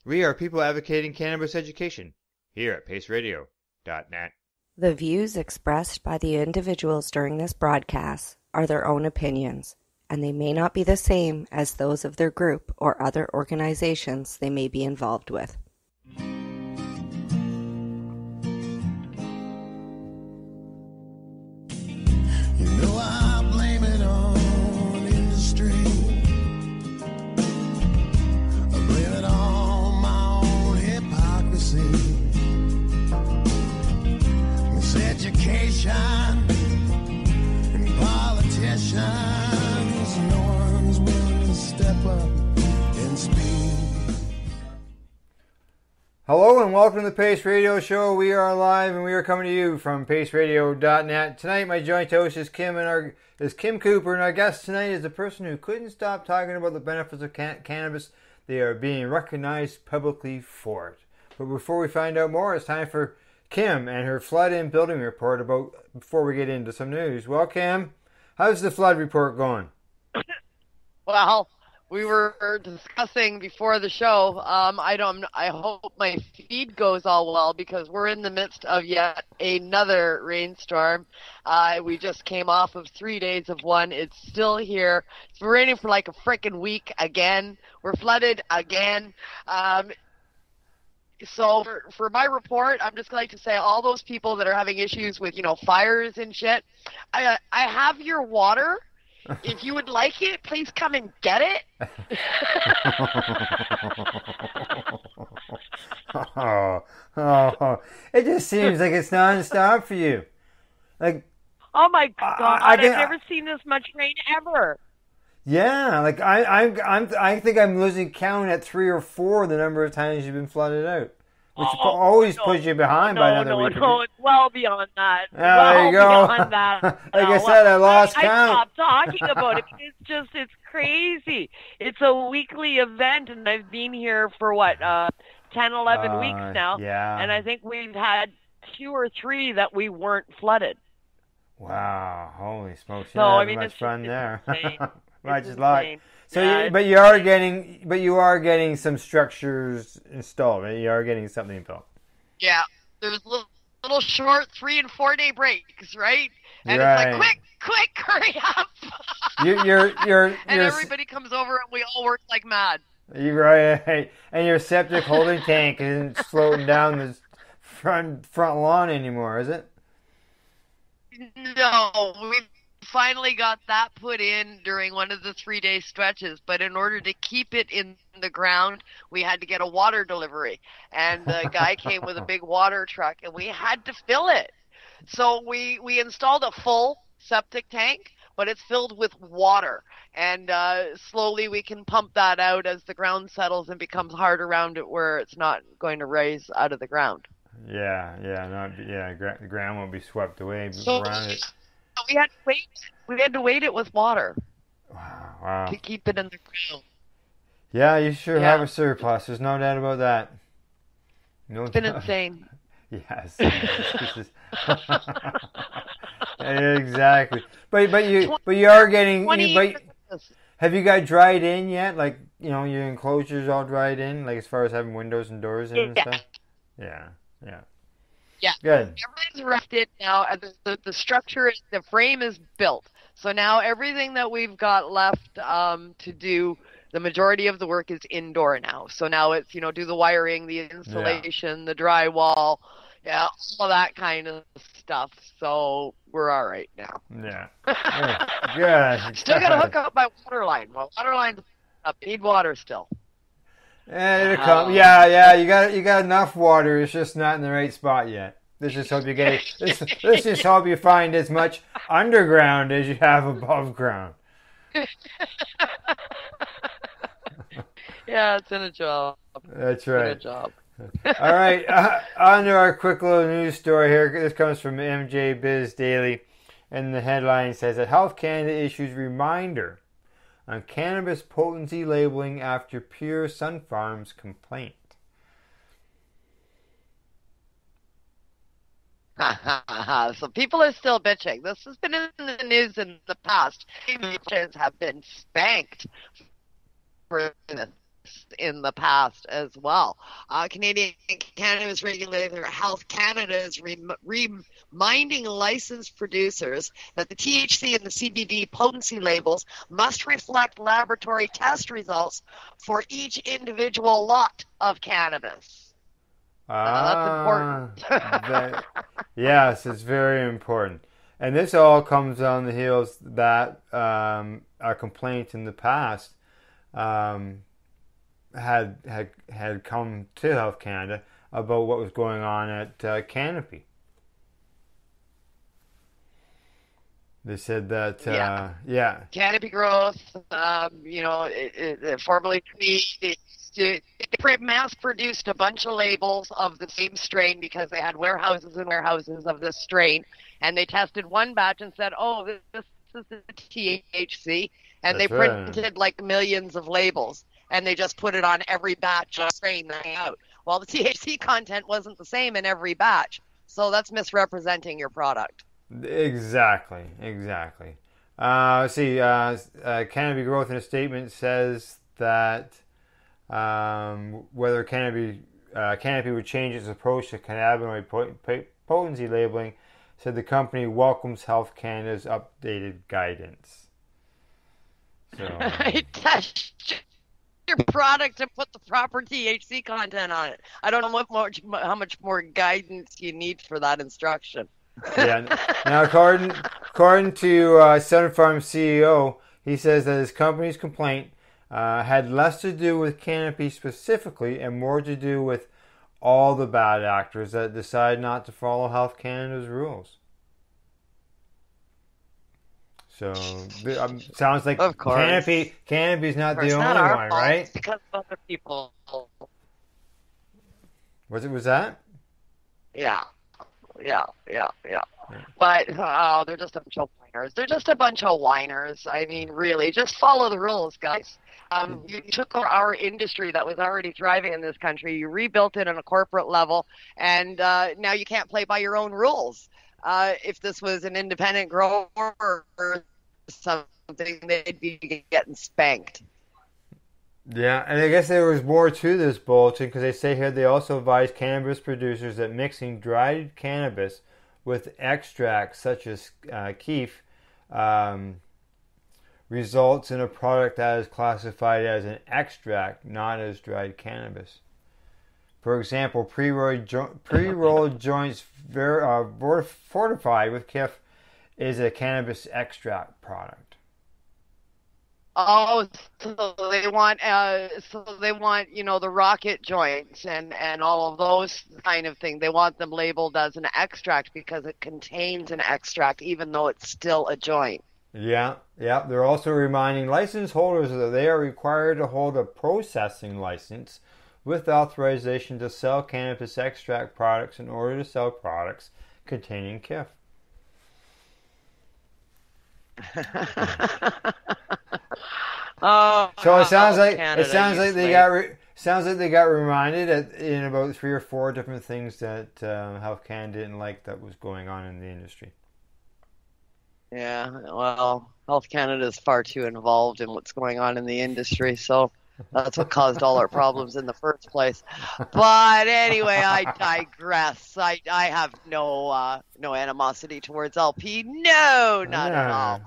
We are people advocating cannabis education here at paceradio.net. The views expressed by the individuals during this broadcast are their own opinions, and they may not be the same as those of their group or other organizations they may be involved with. You know I blame it on industry. I blame it on my own hypocrisy. It's education and politicians. No one's willing to step up and speak. Hello and welcome to the Pace Radio Show. We are live and we are coming to you from paceradio.net. Tonight my joint host is Kim Cooper, and our guest tonight is a person who couldn't stop talking about the benefits of cannabis. They are being recognized publicly for it. But before we find out more, it's time for Kim and her flood and building report before we get into some news. Well, Kim, how's the flood report going? Well, we were discussing before the show. I hope my feed goes all well because we're in the midst of yet another rainstorm. We just came off of 3 days of one. It's still here. It's been raining for like a frickin' week again. We're flooded again. So for my report, I'm just going to say all those people that are having issues with, fires and shit, I have your water. If you would like it, please come and get it. It just seems like it's non-stop for you. Like, oh my God! I've never seen this much rain ever. Yeah, like I think I'm losing count at 3 or 4 the number of times you've been flooded out, which always puts you behind by another week. No, it's well beyond that. There you go. Beyond that. Like I said, I lost count. I stopped talking about it. It's crazy. It's a weekly event, and I've been here for 10, 11 weeks now. Yeah. And I think we've had 2 or 3 that we weren't flooded. Wow! Holy smokes! So I mean, having much fun there. Much as luck. So, yeah, you are getting some structures installed. Right? You are getting something built. Yeah, there's little short 3 and 4 day breaks, right? And right. It's like, quick, hurry up! And everybody comes over and we all work like mad. You're right, and your septic holding tank isn't floating down the front lawn anymore, is it? No, we finally got that put in during one of the 3-day stretches, but in order to keep it in the ground, we had to get a water delivery, and the guy came with a big water truck, and we had to fill it. So we installed a full septic tank, but it's filled with water, and slowly we can pump that out as the ground settles and becomes hard around it where it's not going to rise out of the ground. The ground won't be swept away around it. We had to weight it with water. Wow. To keep it in the ground. Yeah, you sure have a surplus. There's no doubt about that. It's been insane. Yes. Exactly. But you are getting. Have you got dried in yet? Like your enclosures all dried in, like as far as having windows and doors in and stuff. Yeah. Good. Everything's erected now. The structure, the frame is built. So now everything that we've got left to do, the majority of the work is indoor now. So now it's, do the wiring, the insulation, the drywall, all that kind of stuff. So we're all right now. Yeah. Good. Still got to hook up my water line. My water line's up. Need water still. It'll come. Yeah. You got enough water. It's just not in the right spot yet. Let's just hope let's just hope you find as much underground as you have above ground. Yeah, it's in a job. That's right. It's in a job. All right. On to our quick little news story here. This comes from MJ Biz Daily, and the headline says that Health Canada issues reminder on cannabis potency labeling after Pure Sunfarms complaint. So people are still bitching. This has been in the news in the past. Patients have been spanked for this. in the past as well. Canadian cannabis regulator Health Canada is reminding licensed producers that the THC and the CBD potency labels must reflect laboratory test results for each individual lot of cannabis. That's important. Yes, it's very important. And this all comes on the heels that a complaint in the past had come to Health Canada about what was going on at Canopy. They said that Canopy Growth, formerly they mass-produced a bunch of labels of the same strain because they had warehouses and warehouses of this strain, and they tested one batch and said, "Oh, this is the THC," and they printed like millions of labels, and they just put it on every batch of strain that came out. Well, the THC content wasn't the same in every batch, so that's misrepresenting your product. Exactly. Canopy Growth in a statement says that whether Canopy would change its approach to cannabinoid potency labeling, said the company welcomes Health Canada's updated guidance. So, test your product and put the proper THC content on it. I don't know how much more guidance you need for that instruction. Yeah. Now, according to Sun Farm CEO, he says that his company's complaint had less to do with Canopy specifically and more to do with all the bad actors that decide not to follow Health Canada's rules. So sounds like Canopy's not the only one, right? It's because of other people. Was that? Yeah. But they're just a bunch of whiners. They're just a bunch of whiners. I mean, really, just follow the rules, guys. You took our industry that was already thriving in this country, you rebuilt it on a corporate level, and now you can't play by your own rules. If this was an independent grower or something, they'd be getting spanked. Yeah, and I guess there was more to this bulletin because they say here they also advise cannabis producers that mixing dried cannabis with extracts such as keef results in a product that is classified as an extract, not as dried cannabis. For example, pre-rolled joints fortified with keef is a cannabis extract product. Oh, so they want the rocket joints and all of those kind of things. They want them labeled as an extract because it contains an extract, even though it's still a joint. Yeah. They're also reminding license holders that they are required to hold a processing license with authorization to sell cannabis extract products in order to sell products containing keef. So it sounds like they got reminded in about 3 or 4 different things that Health Canada didn't like that was going on in the industry. Yeah, well, Health Canada is far too involved in what's going on in the industry, so that's what caused all our problems in the first place. But anyway, I digress. I have no animosity towards LP. No, not at all.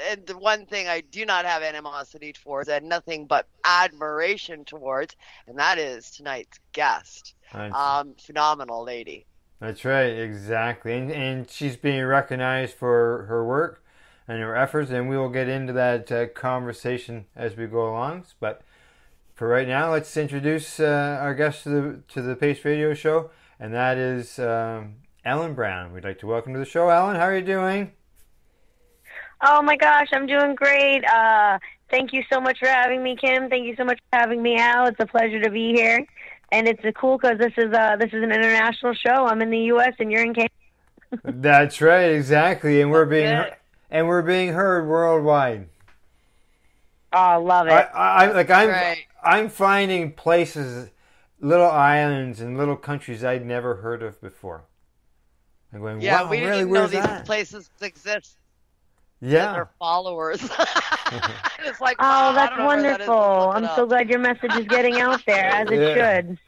And the one thing I do not have animosity towards and nothing but admiration towards, and that is tonight's guest. Phenomenal lady. That's right, exactly. And she's being recognized for her work and her efforts, and we will get into that conversation as we go along. But for right now, let's introduce our guest to the Pace Radio Show, and that is Ellen Brown. We'd like to welcome to the show. Ellen, how are you doing? Oh my gosh, I'm doing great. Thank you so much for having me, Kim. Thank you so much for having me, Al. It's a pleasure to be here. And it's cool because this is an international show. I'm in the U.S. and you're in Canada. That's right, exactly. And we're being heard worldwide. Oh, I love it. I'm finding places, little islands and little countries I'd never heard of before. I'm going, wow, we didn't really? even Where's know that? These places exist. Yeah. Their followers. It's like, Oh, wow, I that's don't know where that is. Let's wonderful. look it I'm up. so glad your message is getting out there, as it Yeah. should.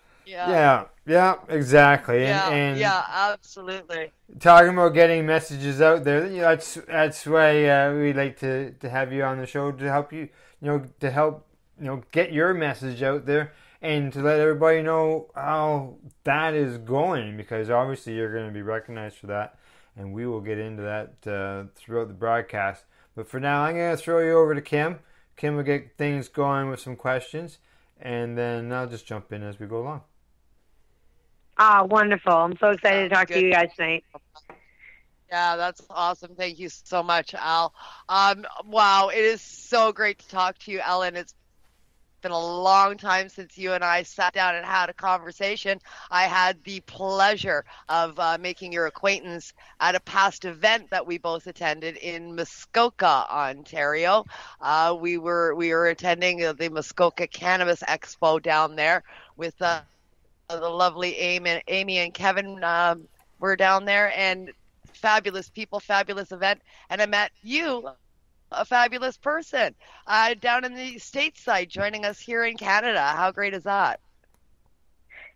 Yeah, exactly. And Yeah, absolutely. talking about getting messages out there, that's why we like to have you on the show to help you, to help get your message out there and to let everybody know how that is going, because obviously you're going to be recognized for that, and we will get into that throughout the broadcast. But for now, I'm going to throw you over to Kim. Kim will get things going with some questions, and then I'll just jump in as we go along. Ah, wonderful. I'm so excited to talk Good. to you guys tonight. Yeah, that's awesome. Thank you so much, Al. Wow, it is so great to talk to you, Ellen. It's been a long time since you and I sat down and had a conversation. I had the pleasure of making your acquaintance at a past event that we both attended in Muskoka, Ontario. We were attending the Muskoka Cannabis Expo down there with the lovely Amy and Kevin were down there, and fabulous people, fabulous event. And I met you, a fabulous person, down in the stateside, joining us here in Canada. How great is that?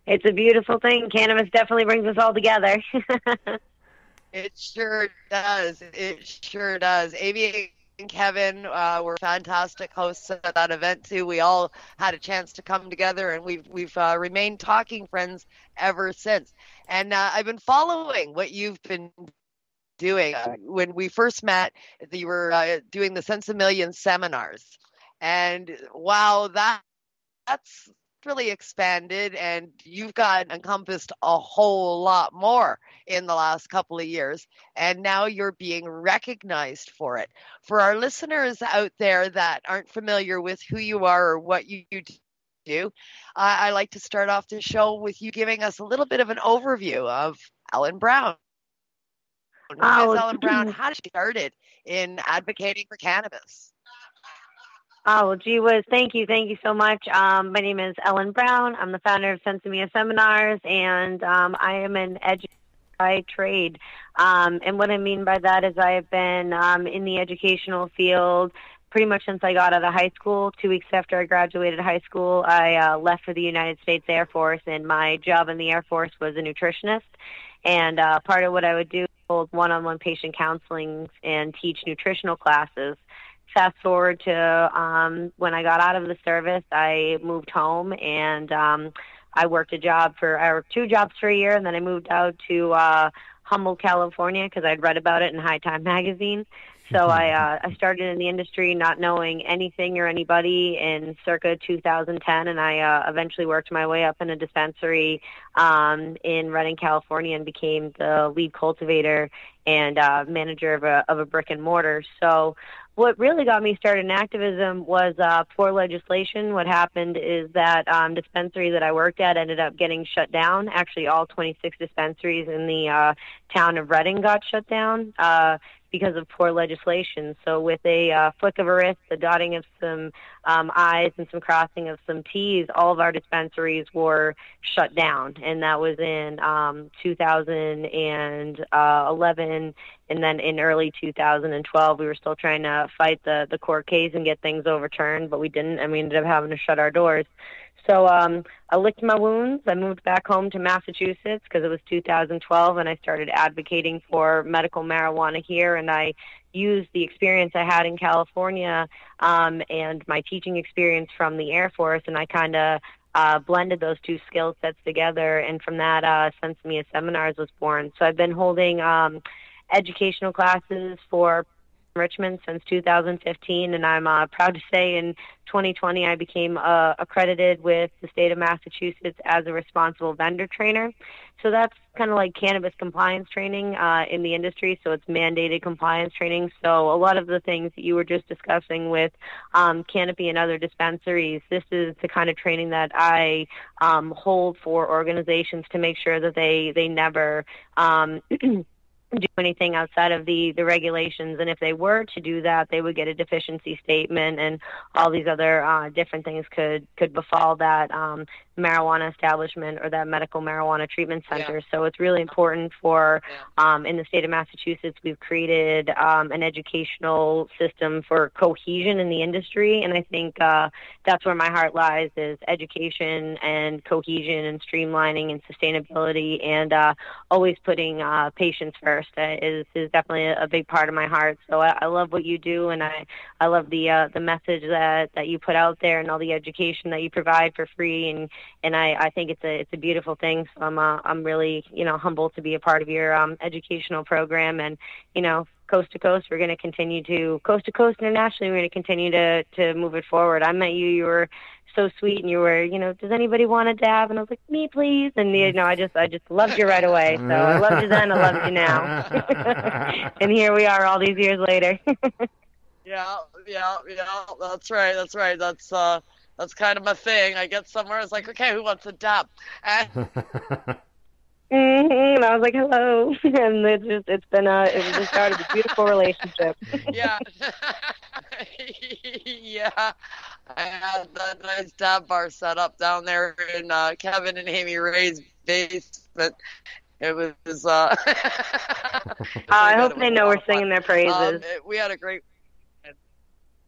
It's a beautiful thing. Cannabis definitely brings us all together. It sure does. It sure does. Amy and Kevin were fantastic hosts at that event too. We all had a chance to come together, and we've remained talking friends ever since. And I've been following what you've been doing. When we first met, you were doing the Sensimillion seminars, and wow, that's really expanded, and you've encompassed a whole lot more in the last couple of years, and now you're being recognized for it. For our listeners out there that aren't familiar with who you are or what you do, I like to start off the show with you giving us a little bit of an overview of Ellen Brown. Who is Ellen Brown? How did she started in advocating for cannabis? Oh, well, gee whiz, thank you so much. My name is Ellen Brown. I'm the founder of Sensimilla Seminars, and I am an educator by trade. And what I mean by that is I have been in the educational field pretty much since I got out of high school. 2 weeks after I graduated high school, I left for the United States Air Force, and my job in the Air Force was a nutritionist. And part of what I would do was hold one-on-one patient counseling and teach nutritional classes. Fast forward to when I got out of the service, I moved home, and I worked two jobs for a year, and then I moved out to Humboldt, California, because I'd read about it in High Time magazine. So I started in the industry not knowing anything or anybody in circa 2010, and I eventually worked my way up in a dispensary in Redding, California, and became the lead cultivator and manager of a brick and mortar. So what really got me started in activism was poor legislation. What happened is that dispensary that I worked at ended up getting shut down. Actually, all 26 dispensaries in the town of Redding got shut down because of poor legislation. So with a flick of a wrist, the dotting of some I's and some crossing of some T's, all of our dispensaries were shut down. And that was in 2011. And then in early 2012, we were still trying to fight the court case and get things overturned, but we didn't, and we ended up having to shut our doors. So I licked my wounds. I moved back home to Massachusetts because it was 2012, and I started advocating for medical marijuana here, and I used the experience I had in California and my teaching experience from the Air Force, and I kind of blended those two skill sets together, and from that, Sensimilla Seminars was born. So I've been holding educational classes for Richmond since 2015, and I'm proud to say in 2020 I became accredited with the state of Massachusetts as a responsible vendor trainer. So that's kind of like cannabis compliance training in the industry, so it's mandated compliance training. So a lot of the things that you were just discussing with Canopy and other dispensaries, this is the kind of training that I hold for organizations to make sure that they never do anything outside of the regulations, and if they were to do that, they would get a deficiency statement, and all these other different things could befall that marijuana establishment or that medical marijuana treatment center. So it's really important for, in the state of Massachusetts, we've created an educational system for cohesion in the industry. And I think that's where my heart lies, is education and cohesion and streamlining and sustainability, and always putting patients first is definitely a big part of my heart. So I love what you do, and I love the message that you put out there and all the education that you provide for free, and I think it's a beautiful thing. So I'm really, humbled to be a part of your educational program, and coast to coast, we're going to continue to coast internationally. We're going to continue to move it forward. I met you. You were so sweet, and you were, does anybody want a dab? And I was like, me, please. And I just loved you right away. So I loved you then. I loved you now. And here we are, all these years later. Yeah. That's right. That's kind of my thing. I get somewhere, it's like, okay, who wants a dab? And and I was like, hello. And it just started a beautiful relationship. Yeah. Yeah. I had that nice dab bar set up down there in Kevin and Amy Ray's basement. It was I hope they know we're singing their praises. We had a great weekend.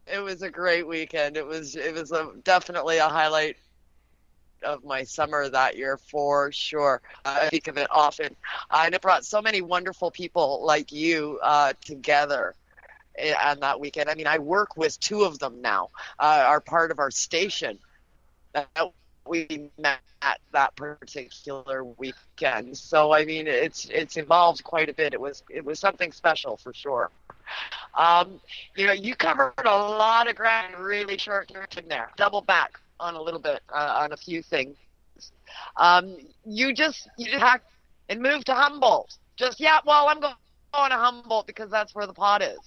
It was a great weekend. It was definitely a highlight of my summer that year, for sure. I think of it often. And it brought so many wonderful people like you together on that weekend. I mean, I work with two of them now, are part of our station. We met at that particular weekend. So, I mean, it's evolved quite a bit. It was something special, for sure. You covered a lot of ground in really short time there. Double back on a little bit, on a few things. You just hacked and moved to Humboldt. I'm going to Humboldt because that's where the pot is.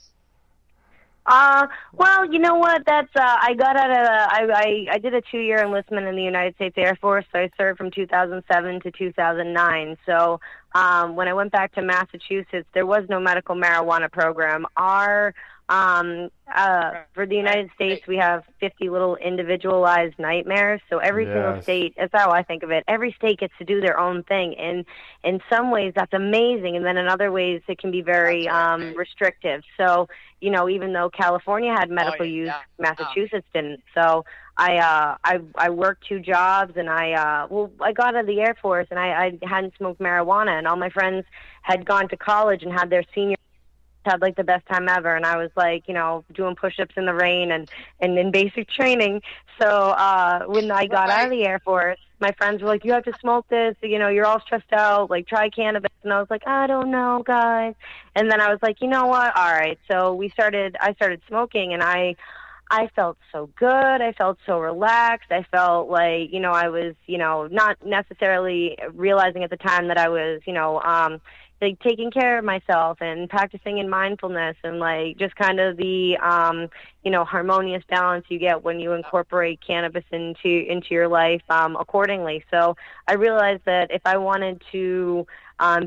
Well, you know what? That's I got out of I did a 2-year enlistment in the United States Air Force. So I served from 2007 to 2009. So when I went back to Massachusetts, there was no medical marijuana program. For the United States, we have 50 little individualized nightmares. So every single state, that's how I think of it. Every state gets to do their own thing. And in some ways, that's amazing. And then in other ways, it can be very restrictive. So, even though California had medical use, Massachusetts didn't. So I worked 2 jobs, and I got out of the Air Force, and I hadn't smoked marijuana, and all my friends had gone to college and had their senior had like the best time ever, and I was like, doing push-ups in the rain and in basic training. So when I got out of the Air Force, my friends were like, you have to smoke this, you're all stressed out, like try cannabis. And I was like, I don't know, guys. And then I was like, you know what, all right. So I started smoking, and I felt so good. I felt so relaxed. I felt like, I was, not necessarily realizing at the time that I was, like taking care of myself and practicing in mindfulness, and like just kind of the harmonious balance you get when you incorporate cannabis into your life accordingly. So I realized that if I wanted to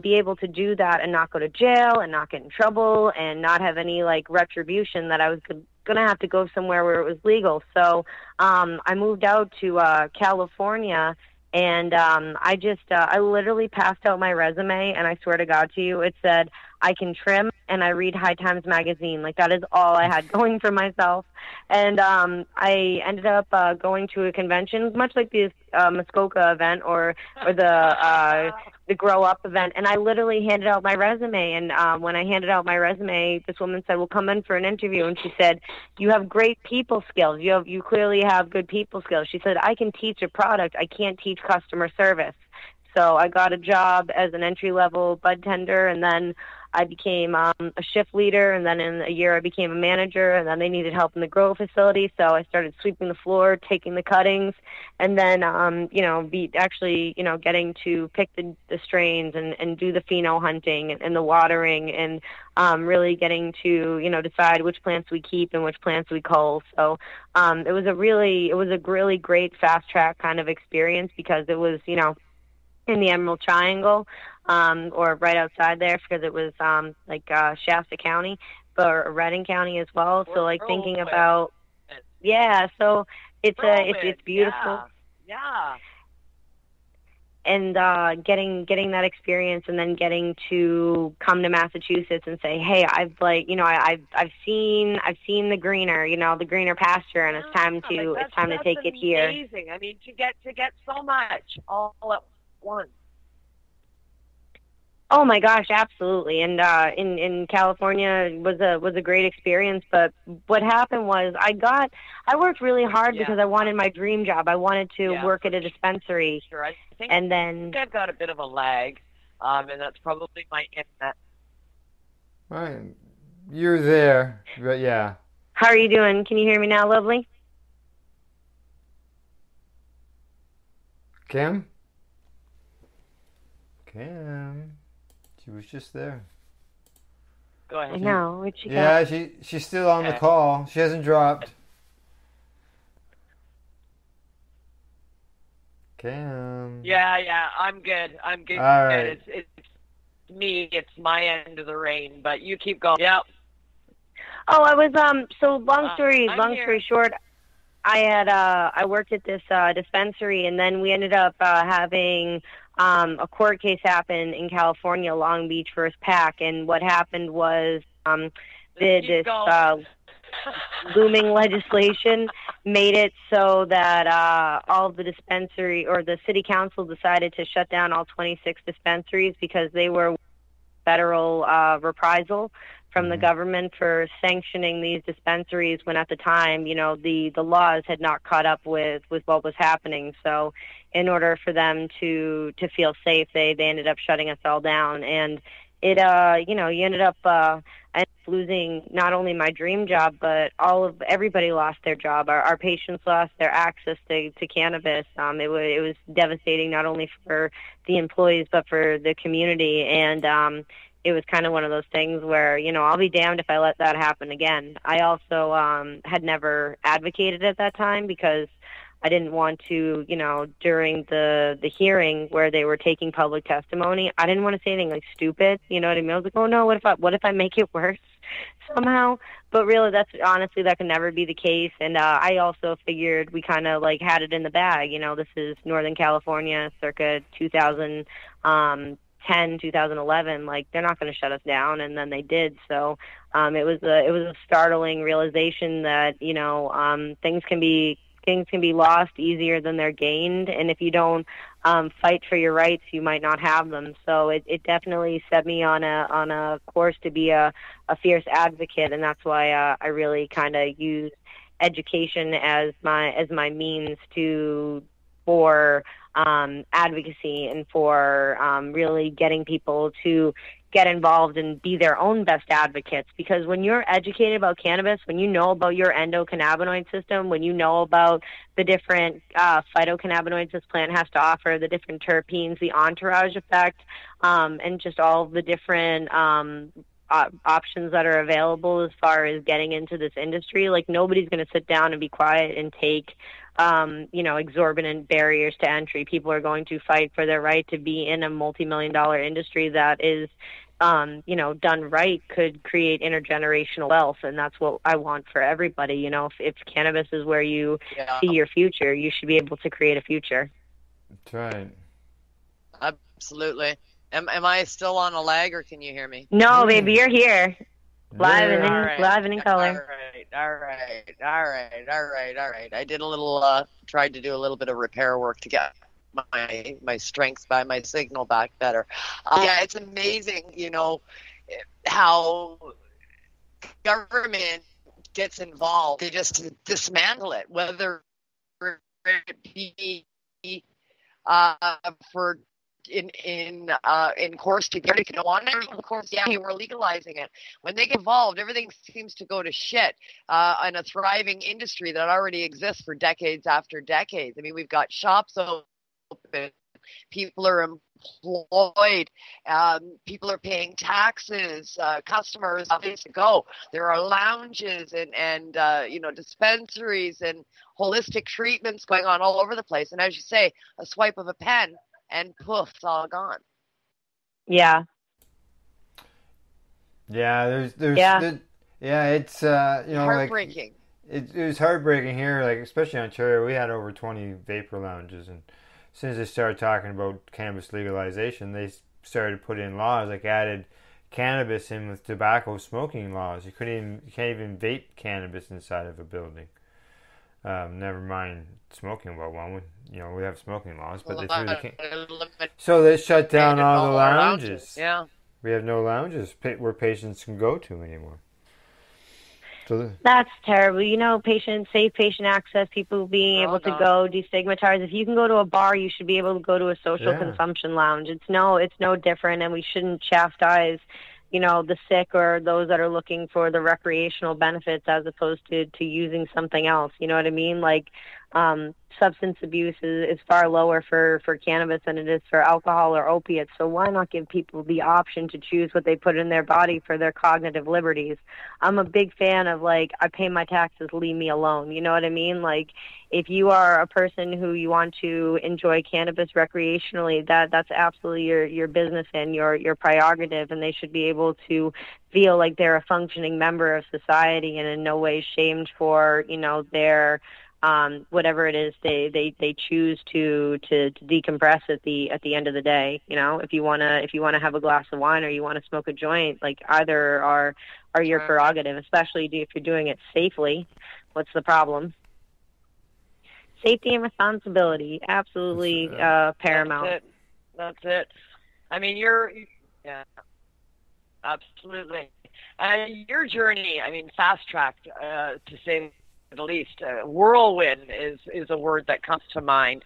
be able to do that and not go to jail and not get in trouble and not have any like retribution, that I was going to have to go somewhere where it was legal. So I moved out to California. And I literally passed out my resume, and I swear to God to you, it said, I can trim and I read High Times magazine. Like, that is all I had going for myself. And I ended up going to a convention, much like the Muskoka event or the Grow Up event, and I literally handed out my resume. And when I handed out my resume, this woman said, well, come in for an interview. And she said, you have great people skills. You clearly have good people skills. She said, I can teach a product. I can't teach customer service. So I got a job as an entry-level bud tender, and then I became a shift leader, and then in a year I became a manager, and then they needed help in the grow facility, so I started sweeping the floor, taking the cuttings, and then, getting to pick the strains and do the pheno hunting and the watering, and really getting to, decide which plants we keep and which plants we cull. So it was a really great fast-track kind of experience, because it was, in the Emerald Triangle, or right outside there, because it was Shasta County, or Redding County as well. So thinking about, so it's beautiful. Yeah. getting that experience, and then getting to come to Massachusetts and say, hey, I've seen the greener, the greener pasture, and it's time to take it here. Amazing. I mean, to get so much all at once. Oh my gosh, absolutely. And in California was a great experience, but what happened was I worked really hard because I wanted my dream job. I wanted to work at a dispensary. Sure. I think I've got a bit of a lag, and that's probably my internet. Right. You're there, but yeah. How are you doing? Can you hear me now, lovely? Kim? She was just there. Go ahead. I know. What you Yeah, got? she's still on the call. She hasn't dropped. Kim. Yeah, I'm good. All right. It's me. It's my end of the rain, but you keep going. Yep. Oh, I was so long story short, I worked at this dispensary, and then we ended up having a court case happen in California, Long Beach versus PAC, and what happened was this looming legislation made it so that all of the dispensary, or the city council, decided to shut down all 26 dispensaries because they were federal reprisal from the government for sanctioning these dispensaries when at the time, the laws had not caught up with what was happening. So in order for them to feel safe, they ended up shutting us all down. And it, you ended up losing not only my dream job, but everybody lost their job. Our patients lost their access to cannabis. It was devastating not only for the employees, but for the community. And it was kind of one of those things where, I'll be damned if I let that happen again. I also had never advocated at that time because I didn't want to, during the hearing where they were taking public testimony, I didn't want to say anything like stupid. You know what I mean? I was like, oh no, what if I make it worse somehow? But really, that could never be the case. And I also figured we kind of had it in the bag. This is Northern California, circa 2010, 2011. They're not going to shut us down, and then they did. So it was a startling realization that things can be lost easier than they're gained, and if you don't fight for your rights, you might not have them. So it definitely set me on a course to be a fierce advocate, and that's why I really kind of use education as my means for advocacy and for really getting people to get involved and be their own best advocates. Because when you're educated about cannabis, when you know about your endocannabinoid system, when you know about the different phytocannabinoids this plant has to offer, the different terpenes, the entourage effect, and just all the different options that are available as far as getting into this industry, nobody's going to sit down and be quiet and take exorbitant barriers to entry. People are going to fight for their right to be in a multi-million-dollar industry that is, done right, could create intergenerational wealth. And that's what I want for everybody. If cannabis is where you see your future, you should be able to create a future. That's right. Absolutely. Am I still on a lag, or can you hear me? No, baby, you're here. Live and in color. All right. I did tried to do a little bit of repair work to get my strength by my signal back better. Yeah, it's amazing, how government gets involved. They just dismantle it, whether it be for in course to get it on of course, we're legalizing it. When they get involved, everything seems to go to shit in a thriving industry that already exists for decades after decades. I mean, we've got shops open, people are employed, people are paying taxes, customers have place to go. There are lounges and dispensaries and holistic treatments going on all over the place. And as you say, a swipe of a pen and poof, it's all gone. Yeah. Yeah, it's heartbreaking. It was heartbreaking here, especially in Ontario. We had over 20 vapor lounges, and since they started talking about cannabis legalization, they started to put in laws, like added cannabis in with tobacco smoking laws. You can't even vape cannabis inside of a building. Never mind smoking about one. We have smoking laws, but they threw so they shut down all the lounges. Yeah, we have no lounges where patients can go to anymore. So that's terrible. Safe patient access, people being able to go destigmatize. If you can go to a bar, you should be able to go to a social consumption lounge. It's no different, and we shouldn't chastise the sick or those that are looking for the recreational benefits as opposed to using something else. You know what I mean? Like, substance abuse is far lower for cannabis than it is for alcohol or opiates. So why not give people the option to choose what they put in their body for their cognitive liberties? I'm a big fan of, like, I pay my taxes, leave me alone. You know what I mean? Like, if you are a person who you want to enjoy cannabis recreationally, that's absolutely your business and your prerogative, and they should be able to feel like they're a functioning member of society and in no way shamed for their whatever it is they choose to decompress at the end of the day. If you wanna have a glass of wine or you want to smoke a joint, like, either are your prerogative, especially if you're doing it safely. What's the problem? Safety and responsibility, absolutely paramount. That's it. I mean, absolutely. Your journey, fast-tracked, to say the least. Whirlwind is a word that comes to mind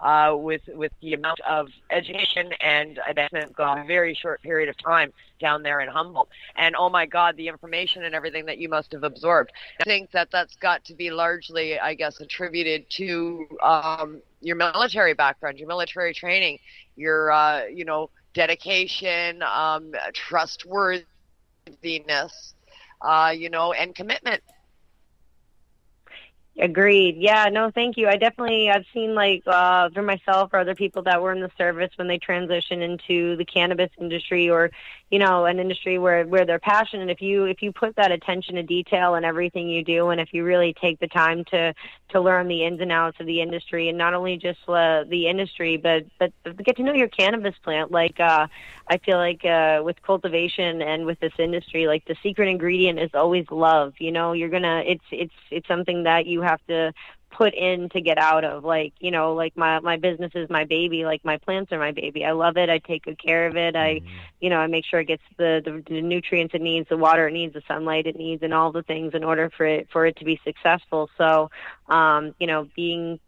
with the amount of education and investment gone a very short period of time down there in Humboldt. And oh my God, the information and everything that you must have absorbed. I think that's got to be largely, I guess, attributed to your military background, your military training, your dedication, trustworthiness, and commitment. Agreed. Yeah, no, thank you. I've seen, like, for myself or other people that were in the service when they transition into the cannabis industry or, an industry where they're passionate. If you put that attention to detail in everything you do, and if you really take the time to learn the ins and outs of the industry, and not only just the industry, but get to know your cannabis plant. Like, I feel like with cultivation and with this industry, like, the secret ingredient is always love. It's something that you have to put in to get out of. Like, my business is my baby. Like, my plants are my baby. I love it. I take good care of it. I make sure it gets the nutrients it needs, the water it needs, the sunlight it needs, and all the things in order for it to be successful. So, being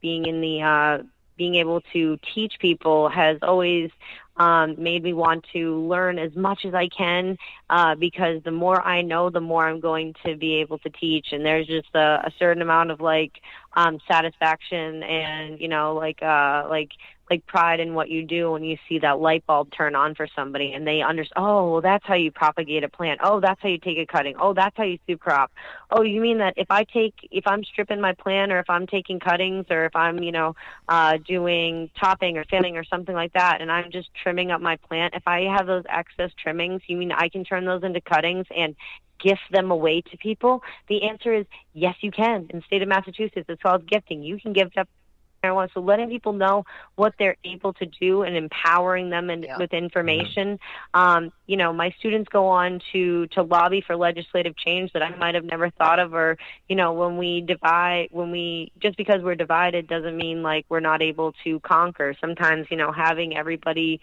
able to teach people has always made me want to learn as much as I can, because the more I know, the more I'm going to be able to teach. And there's just a certain amount of satisfaction and like pride in what you do when you see that light bulb turn on for somebody and they understand, oh, well, that's how you propagate a plant. Oh, that's how you take a cutting. Oh, that's how you soup crop. Oh, you mean that if I'm stripping my plant, or if I'm taking cuttings, or if I'm, doing topping or thinning or something like that, and I'm just trimming up my plant, if I have those excess trimmings, you mean I can turn those into cuttings and gift them away to people? The answer is yes, you can. In the state of Massachusetts, it's called gifting. You can gift up marijuana. So letting people know what they're able to do and empowering them with information. My students go on to lobby for legislative change that I might have never thought of, or, just because we're divided doesn't mean like we're not able to conquer. Sometimes, having everybody,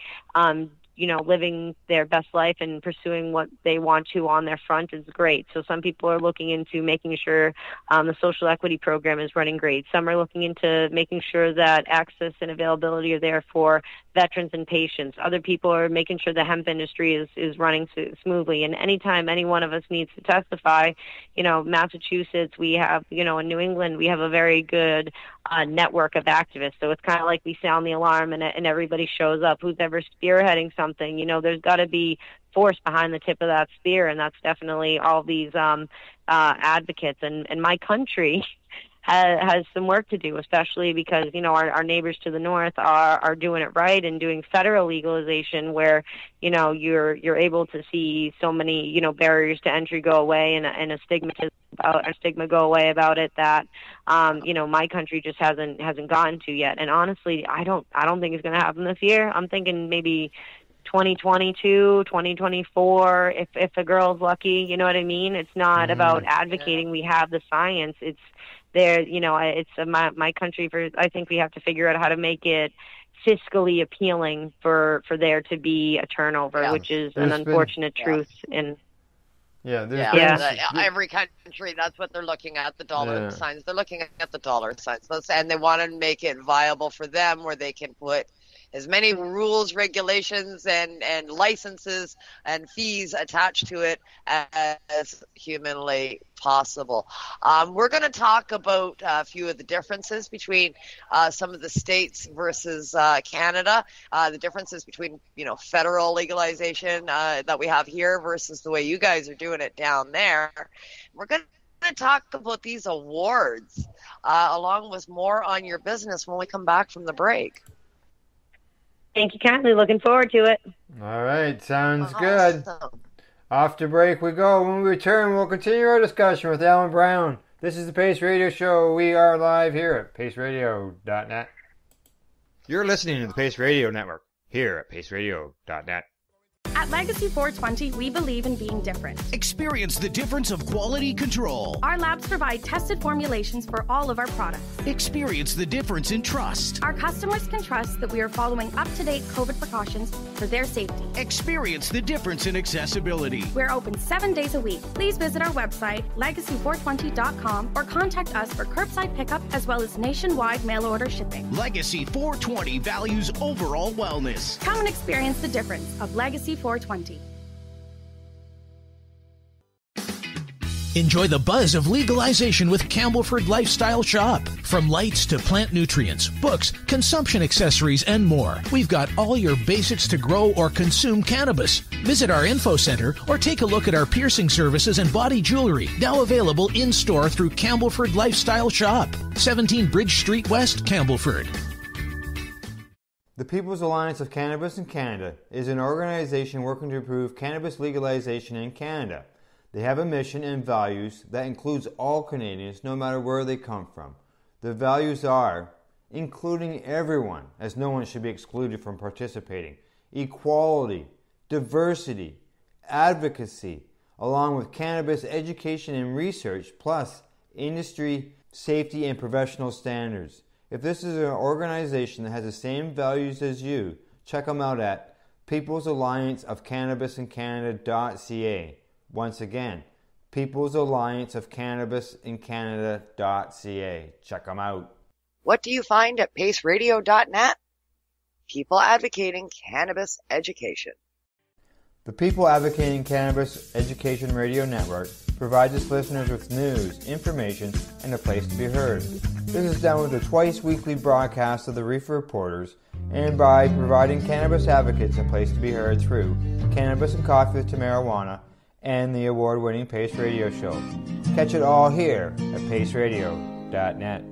living their best life and pursuing what they want to on their front is great. So some people are looking into making sure the social equity program is running great. Some are looking into making sure that access and availability are there for veterans and patients. Other people are making sure the hemp industry is running smoothly. And anytime any one of us needs to testify, Massachusetts, we have, in New England, we have a very good network of activists. So it's kind of like we sound the alarm and everybody shows up. Who's ever spearheading something, there's got to be force behind the tip of that spear, and that's definitely all these advocates. And my country has some work to do, especially because, our neighbors to the north are doing it right and doing federal legalization where, you're able to see so many, barriers to entry go away and a stigmatism about and stigma go away about it that my country just hasn't gotten to yet. And honestly, I don't think it's going to happen this year. I'm thinking maybe 2022, 2024, if a girl's lucky. You know what I mean? It's not about advocating. We have the science. It's there. It's my country. I think we have to figure out how to make it fiscally appealing for there to be a turnover, which is an unfortunate truth. And every country, that's what they're looking at, the dollar signs. They're looking at the dollar signs. And they want to make it viable for them where they can put as many rules, regulations, and licenses and fees attached to it as humanly possible. We're going to talk about a few of the differences between some of the states versus Canada, the differences between, federal legalization that we have here versus the way you guys are doing it down there. We're going to talk about these awards along with more on your business when we come back from the break. Thank you kindly. Looking forward to it. All right. Sounds good. Off to break we go. When we return, we'll continue our discussion with Alan Brown. This is the Pace Radio Show. We are live here at paceradio.net. You're listening to the Pace Radio Network here at paceradio.net. At Legacy 420, we believe in being different. Experience the difference of quality control. Our labs provide tested formulations for all of our products. Experience the difference in trust. Our customers can trust that we are following up-to-date COVID precautions for their safety. Experience the difference in accessibility. We're open 7 days a week. Please visit our website, legacy420.com, or contact us for curbside pickup as well as nationwide mail order shipping. Legacy 420 values overall wellness. Come and experience the difference of Legacy 420. Enjoy the buzz of legalization with Campbellford Lifestyle Shop. From lights to plant nutrients, books, consumption accessories, and more. We've got all your basics to grow or consume cannabis. Visit our info center or take a look at our piercing services and body jewelry, now available in-store through Campbellford Lifestyle Shop. 17 Bridge Street West, Campbellford. The People's Alliance of Cannabis in Canada is an organization working to improve cannabis legalization in Canada. They have a mission and values that includes all Canadians, no matter where they come from. The values are including everyone, as no one should be excluded from participating, equality, diversity, advocacy, along with cannabis education and research, plus industry, safety, and professional standards. If this is an organization that has the same values as you, check them out at peoplesallianceofcannabisincanada.ca. Once again, peoplesallianceofcannabisincanada.ca. Check them out. What do you find at paceradio.net? People advocating cannabis education. The People Advocating Cannabis Education Radio Network provides its listeners with news, information, and a place to be heard. This is done with a twice-weekly broadcast of the Reefer Reporters and by providing cannabis advocates a place to be heard through Cannabis and Coffee to Marijuana and the award-winning Pace Radio Show. Catch it all here at paceradio.net.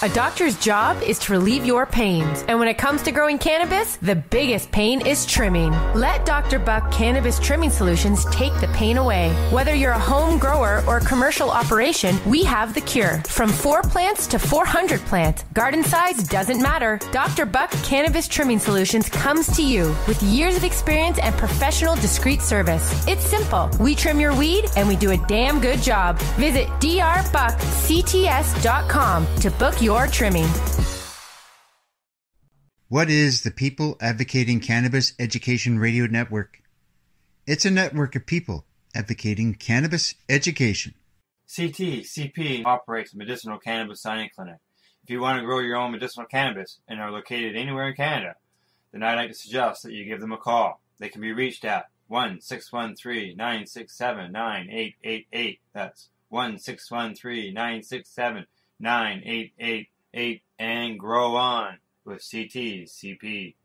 A doctor's job is to relieve your pains. And when it comes to growing cannabis, the biggest pain is trimming. Let Dr. Buck Cannabis Trimming Solutions take the pain away. Whether you're a home grower or a commercial operation, we have the cure. From 4 plants to 400 plants, garden size doesn't matter. Dr. Buck Cannabis Trimming Solutions comes to you with years of experience and professional discreet service. It's simple. We trim your weed and we do a damn good job. Visit drbuckcts.com to book your trimming. What is the People Advocating Cannabis Education Radio Network? It's a network of people advocating cannabis education. CTCP operates a medicinal cannabis signing clinic. If you want to grow your own medicinal cannabis and are located anywhere in Canada, then I'd like to suggest that you give them a call. They can be reached at 1-613-967-9888. That's 1-613-967-9888, and grow on with CTCP.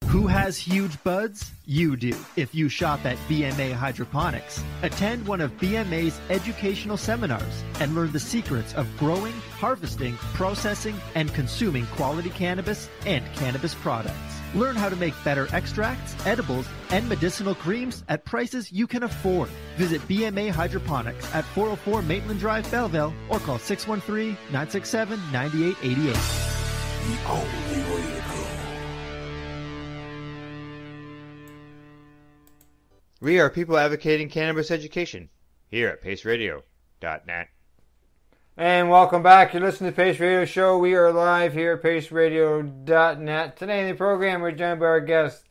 Who has huge buds? You do. If you shop at BMA Hydroponics, attend one of BMA's educational seminars and learn the secrets of growing, harvesting, processing, and consuming quality cannabis and cannabis products. Learn how to make better extracts, edibles, and medicinal creams at prices you can afford. Visit BMA Hydroponics at 404 Maitland Drive, Belleville, or call 613-967-9888. The only way to go. We are people advocating cannabis education here at paceradio.net. And welcome back. You're listening to the Pace Radio Show. We are live here at paceradio.net. Today in the program, we're joined by our guest,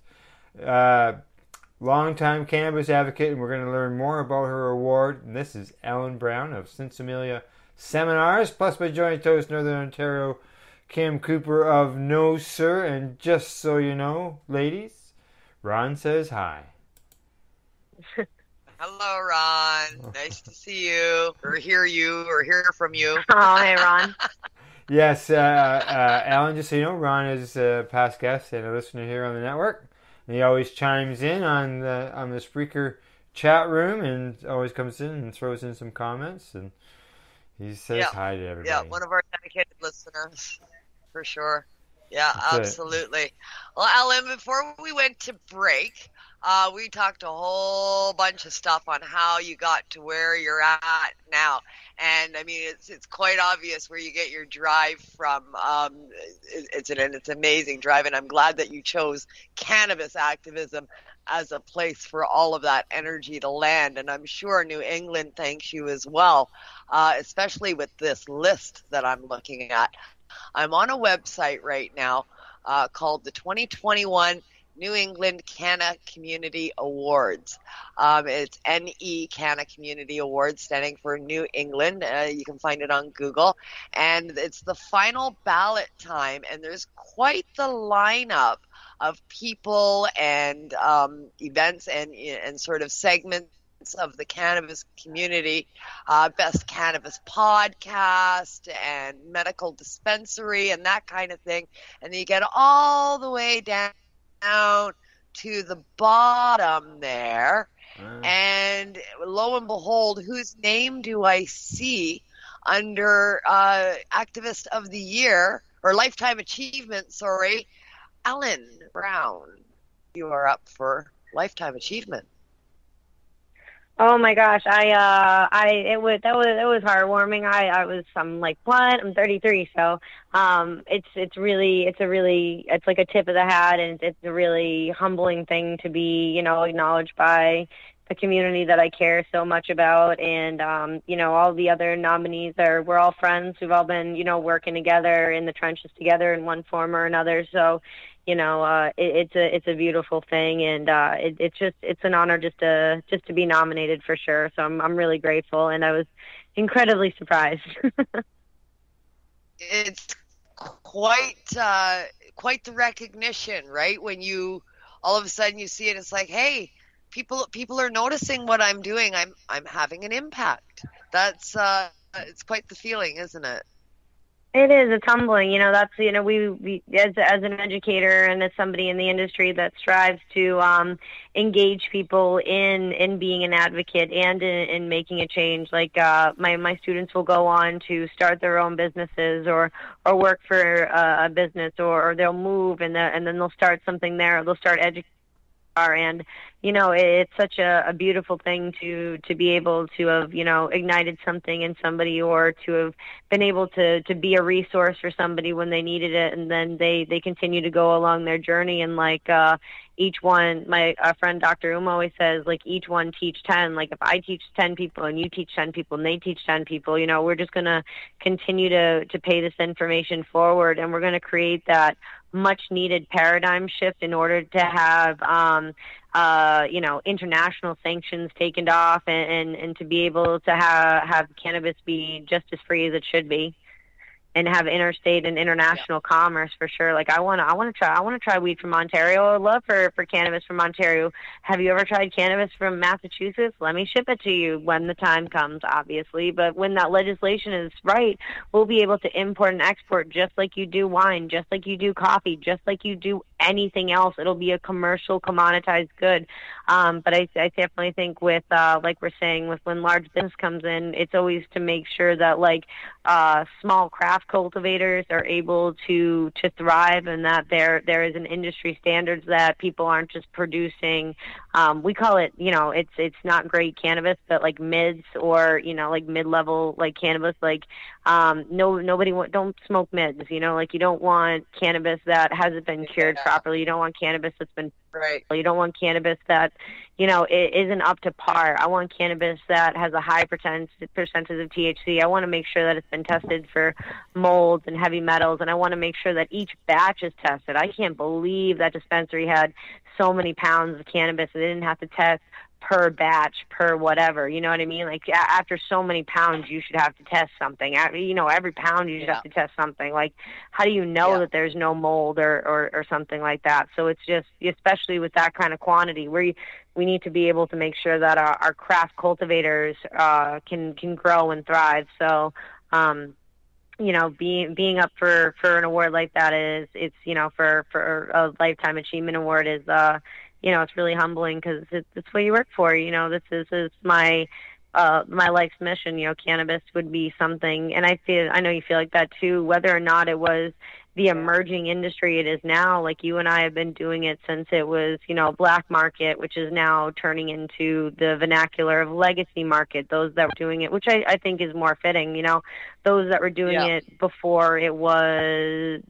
longtime cannabis advocate, and we're going to learn more about her award. And this is Ellen Brown of Sinsemilla Seminars, plus my joint host, Northern Ontario, Kim Cooper of No Sir. And just so you know, ladies, Ron says hi. Hello, Ron. Nice to see you, or hear from you. Oh, hey, Ron. Yes, Alan, just so you know, Ron is a past guest and a listener here on the network. And he always chimes in on the Spreaker chat room and always comes in and throws in some comments. And he says hi to everybody. Yeah, one of our dedicated listeners, for sure. Yeah, absolutely. Well, Alan, before we went to break, we talked a whole bunch of stuff on how you got to where you're at now. And I mean, it's quite obvious where you get your drive from. It's an amazing drive, and I'm glad that you chose cannabis activism as a place for all of that energy to land. And I'm sure New England thanks you as well, especially with this list that I'm looking at. I'm on a website right now called the 2021 New England Canna Community Awards. It's NE Canna Community Awards, standing for New England. You can find it on Google. And it's the final ballot time, and there's quite the lineup of people and events and sort of segments of the cannabis community, best cannabis podcast and medical dispensary and that kind of thing. And then you get all the way down to the bottom there, and lo and behold, whose name do I see under Activist of the Year, or Lifetime Achievement, sorry, Ellen Brown. You are up for Lifetime Achievement. Oh my gosh, it was heartwarming. I'm like, what? I'm 33, so it's like a tip of the hat, and it's a really humbling thing to be, acknowledged by the community that I care so much about. And all the other nominees we're all friends. We've all been, working together in the trenches together in one form or another. So it's a beautiful thing, and it's an honor just to be nominated for sure. So I'm really grateful, and I was incredibly surprised. It's quite the recognition, right? When you all of a sudden you see it, it's like, hey, people are noticing what I'm doing. I'm having an impact. That's it's quite the feeling, isn't it? It is. It's humbling. That's, we as an educator and as somebody in the industry that strives to engage people in being an advocate and in making a change. Like my students will go on to start their own businesses or work for a business, or they'll move and then they'll start something there. They'll start educating. And it's such a beautiful thing to be able to have ignited something in somebody, or to have been able to be a resource for somebody when they needed it, and then they continue to go along their journey. And like each one, my friend Dr. always says, like, each one teach 10. Like, if I teach 10 people and you teach 10 people and they teach 10 people, we're just going to continue to pay this information forward, and we're going to create that much needed paradigm shift in order to have international sanctions taken off, and to be able to have cannabis be just as free as it should be, and have interstate and international commerce for sure. Like, I want to try weed from Ontario. I would love for cannabis from Ontario. Have you ever tried cannabis from Massachusetts? Let me ship it to you when the time comes, obviously. But when that legislation is right, we'll be able to import and export just like you do wine, just like you do coffee, just like you do anything else. It'll be a commercial, commoditized good. But I definitely think with, like we're saying, with when large business comes in, it's always to make sure that like small craft cultivators are able to thrive, and that there is an industry standards that people aren't just producing. We call it, it's not great cannabis, but like mids, or like mid-level like cannabis. Like don't smoke mids. Like you don't want cannabis that hasn't been cured properly. You don't want cannabis that's been right. You don't want cannabis that it isn't up to par. I want cannabis that has a high percentage of THC. I want to make sure that it's been tested for molds and heavy metals, and I want to make sure that each batch is tested. I can't believe that dispensary had so many pounds of cannabis and they didn't have to test per batch, per whatever, you know what I mean? Like after so many pounds, you should have to test something. Every pound you should have to test something. Like, how do you know that there's no mold or something like that? So it's just, especially with that kind of quantity, we need to be able to make sure that our craft cultivators can grow and thrive. So, being up for an award like that it's for a lifetime achievement award is it's really humbling, because it's what you work for. This is my life's mission. Cannabis would be something, and I know you feel like that too, whether or not it was the emerging industry it is now. Like, you and I have been doing it since it was, black market, which is now turning into the vernacular of legacy market. Those that were doing it, which I think is more fitting, those that were doing it before it was,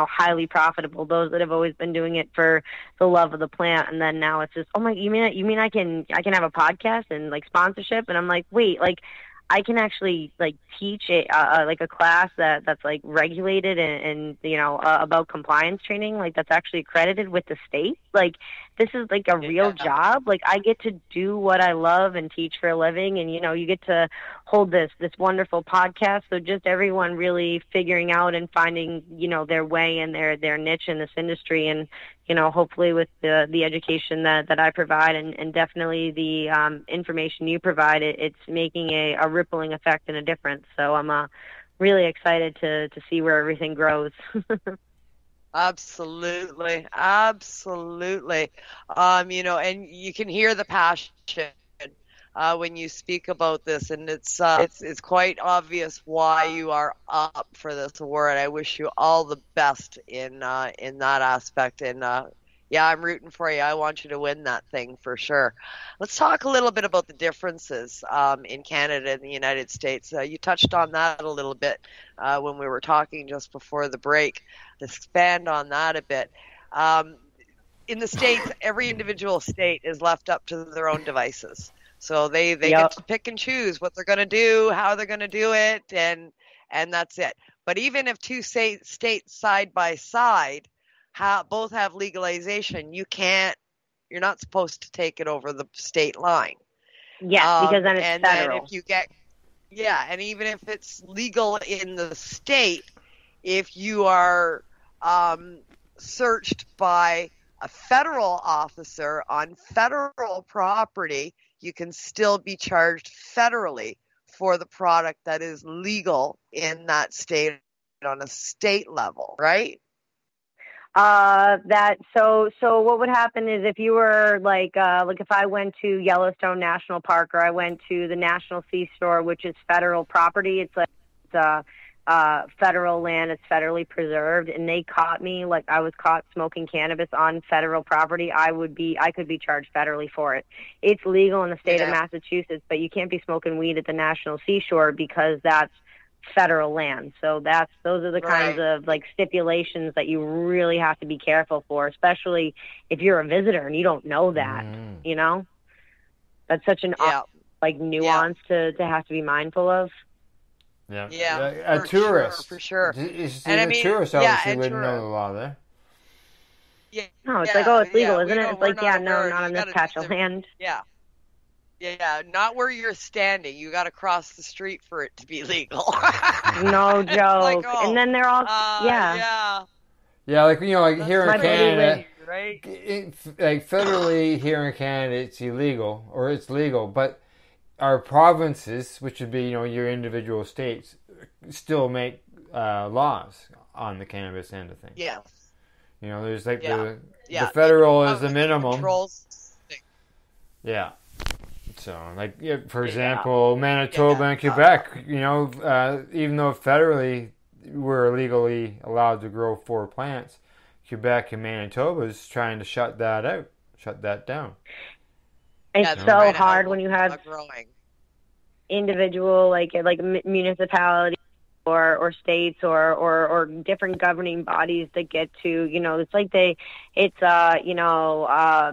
highly profitable, those that have always been doing it for the love of the plant. And then now it's just, oh my, you mean I can have a podcast and like sponsorship? And I'm like, wait, like, I can actually like teach like a class that's like regulated and about compliance training, like that's actually accredited with the state. Like, this is like a real job. Like, I get to do what I love and teach for a living, and you get to hold this wonderful podcast. So just everyone really figuring out and finding their way and their niche in this industry, and hopefully with the education that I provide and definitely the information you provide, it's making a rippling effect and a difference. So I'm really excited to see where everything grows. Absolutely. And you can hear the passion when you speak about this, and it's quite obvious why you are up for this award. I wish you all the best in that aspect, and I'm rooting for you. I want you to win that thing for sure. Let's talk a little bit about the differences in Canada and the United States. You touched on that a little bit when we were talking just before the break. Expand on that a bit. In the States, every individual state is left up to their own devices. So they get to pick and choose what they're going to do, how they're going to do it, and that's it. But even if two states side by side both have legalization, you're not supposed to take it over the state line. Yeah, because then it's federal. Then if you get, and even if it's legal in the state, if you are searched by a federal officer on federal property, you can still be charged federally for the product that is legal in that state on a state level, right? So what would happen is if you were like if I went to Yellowstone National Park, or I went to the National Seashore, which is federal property, it's federal land, it's federally preserved, and they caught me, like I was caught smoking cannabis on federal property, I could be charged federally for it. It's legal in the state of Massachusetts, but you can't be smoking weed at the National Seashore because that's federal land. So those are the kinds of like stipulations that you really have to be careful for, especially if you're a visitor and you don't know that. That's such an nuance to have to be mindful of. A tourist for sure. And I mean, tourist obviously wouldn't know the law there. No, it's like, it's legal, isn't it? It's like, no, not on this patch of land. Yeah, not where you're standing. You got to cross the street for it to be legal. No joke. Like, and then they're all like like here in Canada, right? Like federally here in Canada, it's illegal or it's legal, but our provinces, which would be your individual states, still make laws on the cannabis end of things. Yes. You know, there's like Yeah. the federal is the Government minimum. controls. Yeah. So, like, for example, Manitoba and Quebec, you know, even though federally we're legally allowed to grow 4 plants, Quebec and Manitoba is trying to shut that down. It's so hard when you have individual, like municipalities or states or different governing bodies that get to, you know, it's like you know, I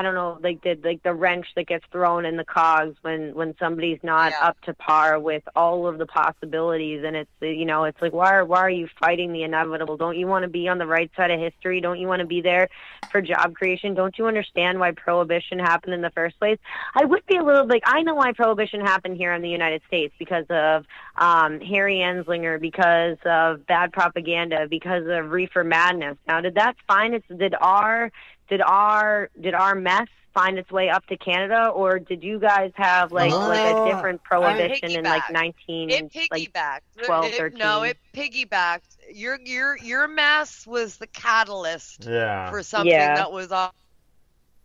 don't know, like the wrench that gets thrown in the cogs when somebody's not up to par with all of the possibilities. And it's, you know, it's like, why are you fighting the inevitable? Don't you want to be on the right side of history? Don't you want to be there for job creation? Don't you understand why prohibition happened in the first place? I would be a little like, I know why prohibition happened here in the United States, because of Harry Anslinger, because of bad propaganda, because of reefer madness. Now, did that find its did our mess find its way up to Canada, or did you guys have like a different prohibition in like 12, 13? No, it piggybacked. Your mess was the catalyst for something that was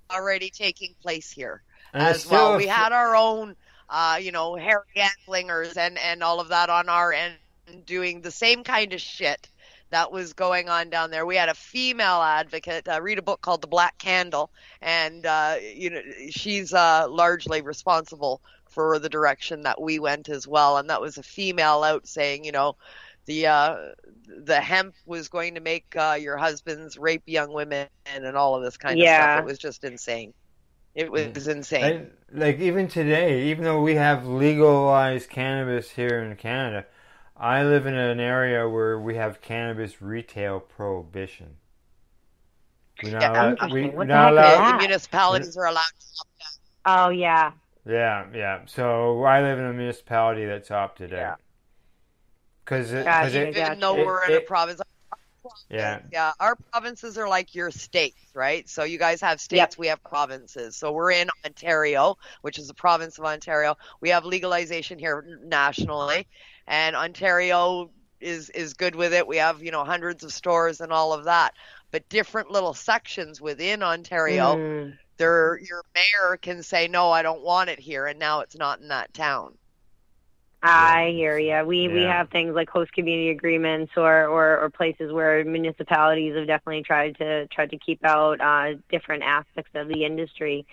already taking place here as well. We had our own, you know, Harry Anslingers and all of that on our end, doing the same kind of shit that was going on down there. We had a female advocate read a book called The Black Candle, and you know, she's largely responsible for the direction that we went as well. And that was a female out saying, you know, the hemp was going to make your husbands rape young women and all of this kind of stuff. It was just insane. It was insane. Like even today, even though we have legalized cannabis here in Canada, I live in an area where we have cannabis retail prohibition. We're not allowed. The municipalities are allowed to opt out. Oh, yeah. Yeah. So I live in a municipality that's opted out. Even though we're in a province. Our provinces are like your states, right? So you guys have states, we have provinces. So we're in Ontario, which is the province of Ontario. We have legalization here nationally, and Ontario is good with it. We have, you know, hundreds of stores and all of that, but different little sections within Ontario, your mayor can say, no, I don't want it here, and now it's not in that town. I hear you. We have things like host community agreements or places where municipalities have definitely tried to keep out different aspects of the industry.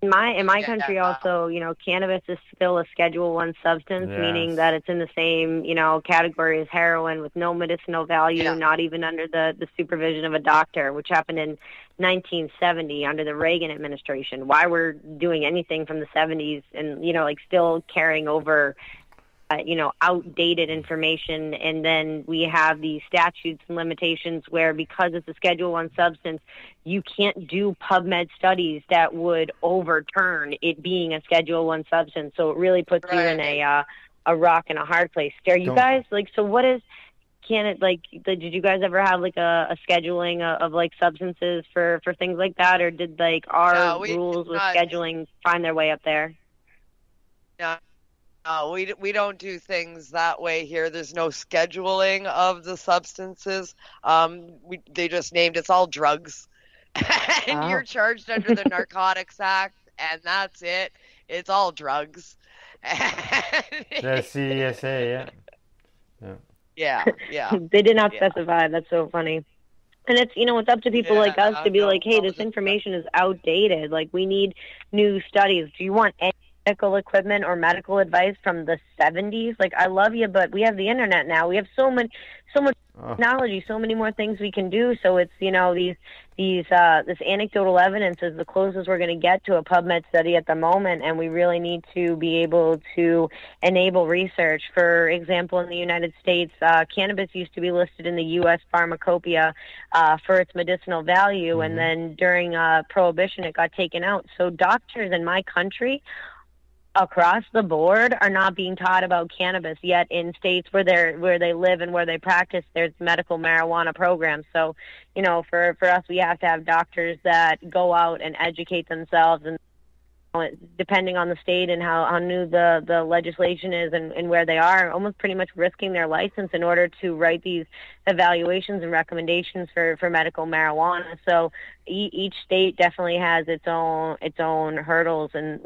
In my country also, you know, cannabis is still a Schedule I substance, meaning that it's in the same, you know, category as heroin with no medicinal value, not even under the supervision of a doctor, which happened in 1970 under the Reagan administration. Why we're doing anything from the 70s and, you know, like still carrying over, you know, outdated information. And then we have these statutes and limitations where, because it's a Schedule I substance, you can't do PubMed studies that would overturn it being a Schedule I substance. So it really puts you in a rock and a hard place. Are you guys like, so what is, did you guys ever have like a scheduling of like substances for things like that, or did like our rules with scheduling find their way up there? No, we don't do things that way here. There's no scheduling of the substances. They just named it's all drugs, and you're charged under the Narcotics Act, and that's it. It's all drugs. The CSA, Yeah. They did not specify. That's so funny. And it's, you know, it's up to people like us to be like, hey, this information is outdated. Like, we need new studies. Do you want any medical equipment or medical advice from the 70s? Like, I love you, but we have the internet now. We have so much technology, so many more things we can do. So it's, you know, this anecdotal evidence is the closest we're going to get to a PubMed study at the moment, and we really need to be able to enable research. For example, in the United States, cannabis used to be listed in the U.S. Pharmacopoeia for its medicinal value, and then during Prohibition, it got taken out. So doctors in my country across the board are not being taught about cannabis, yet in states where they live and where they practice, there's medical marijuana programs. So, you know, for us, we have to have doctors that go out and educate themselves and depending on the state and how new the legislation is and where they are, almost pretty much risking their license in order to write these evaluations and recommendations for medical marijuana. So each state definitely has its own hurdles, and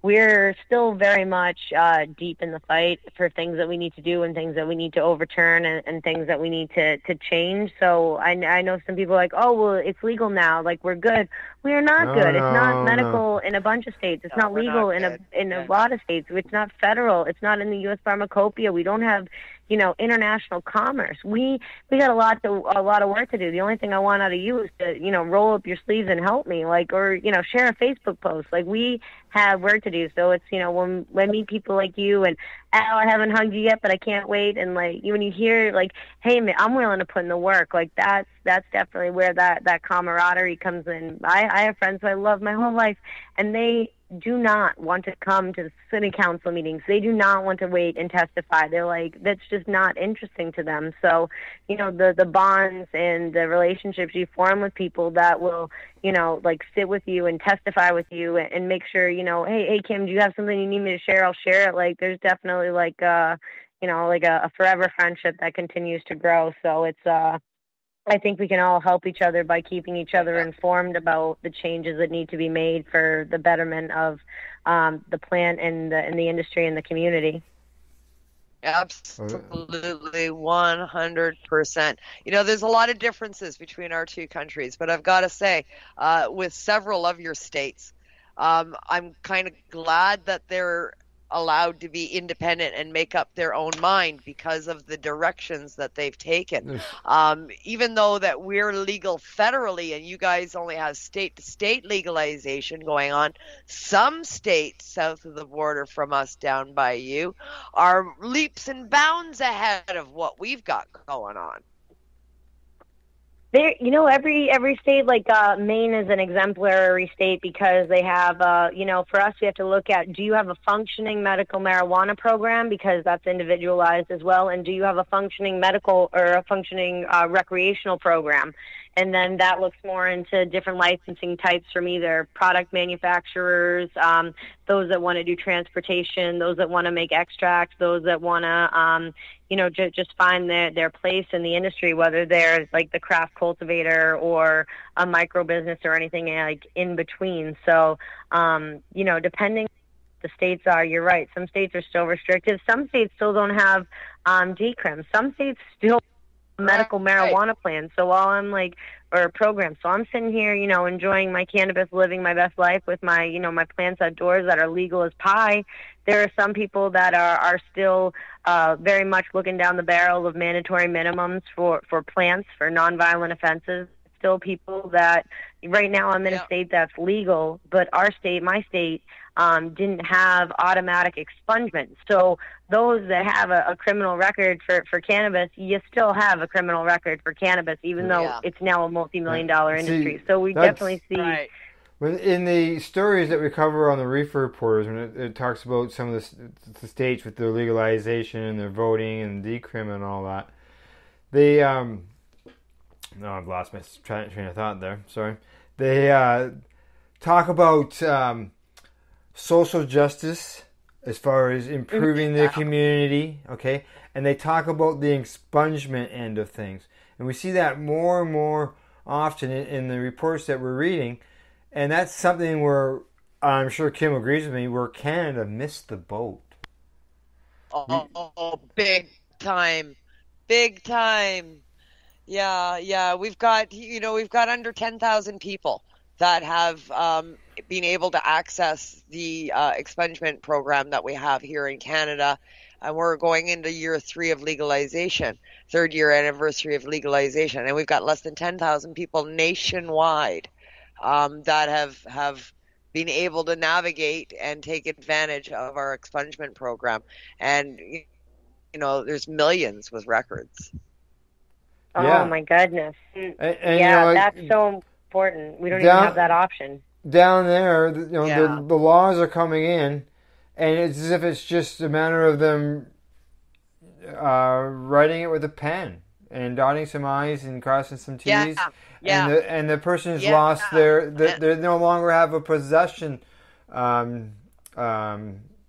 we're still very much deep in the fight for things that we need to do and things that we need to overturn and things that we need to change. So I know some people are like, oh, well, it's legal now, like we're good. We are not good. It's not medical in a bunch of states. It's not legal in a lot of states. It's not federal. It's not in the U.S. Pharmacopoeia. We don't have, international commerce. We got a lot of work to do. The only thing I want out of you is to, roll up your sleeves and help me, or share a Facebook post. Like, we have work to do. So it's, when I meet people like you and Al, I haven't hugged you yet, but I can't wait. And when you hear hey, man, I'm willing to put in the work. That's definitely where that camaraderie comes in. I have friends who I love my whole life, and they do not want to come to the city council meetings. They do not want to wait and testify. They're like, that's just not interesting to them. So, the bonds and the relationships you form with people that will, sit with you and testify with you and make sure, hey, Kim, do you have something you need me to share? I'll share it. There's definitely a forever friendship that continues to grow. So it's, I think we can all help each other by keeping each other informed about the changes that need to be made for the betterment of the plant and the industry and the community. Absolutely, 100%. There's a lot of differences between our two countries, but I've got to say, with several of your states, I'm kind of glad that they're allowed to be independent and make up their own mind because of the directions that they've taken. Even though that we're legal federally and you guys only have state-to-state legalization going on, some states south of the border from us down by you are leaps and bounds ahead of what we've got going on. There, every state, Maine is an exemplary state because they have, for us, we have to look at, do you have a functioning medical marijuana program? Because that's individualized as well. And do you have a functioning medical or a functioning recreational program? And then that looks more into different licensing types from either product manufacturers, those that want to do transportation, those that want to make extracts, those that want to, just find their place in the industry, whether they're the craft cultivator or a micro business or anything in between. So, depending the states are, you're right. Some states are still restrictive. Some states still don't have decrim. Some states still medical marijuana plan. So while I'm or a program, so I'm sitting here, enjoying my cannabis, living my best life with my, my plants outdoors that are legal as pie. There are some people that are still very much looking down the barrel of mandatory minimums for plants for nonviolent offenses. Still people that right now I'm in a state that's legal, but my state, didn't have automatic expungement. So those that have a criminal record for cannabis, you still have a criminal record for cannabis, even though it's now a multi-million-dollar industry. So we definitely see... Right. In the stories that we cover on the Reefer Reporters, when it talks about some of the states with their legalization and their voting and decrim and all that, they... No, I've lost my train of thought there. Sorry. They talk about social justice as far as improving the community, okay? And they talk about the expungement end of things. And we see that more and more often in the reports that we're reading. And that's something where I'm sure Kim agrees with me, where Canada missed the boat. Oh, big time. Big time. Yeah. We've got under 10,000 people that have been able to access the expungement program that we have here in Canada. And we're going into year 3 of legalization, 3rd year anniversary of legalization. And we've got less than 10,000 people nationwide that have been able to navigate and take advantage of our expungement program. And, there's millions with records. Oh, my goodness. And that's so important. We don't even have that option. Down there, the laws are coming in, and it's as if it's just a matter of them writing it with a pen. and dotting some I's and crossing some T's. Yeah. And the person's lost they no longer have a possession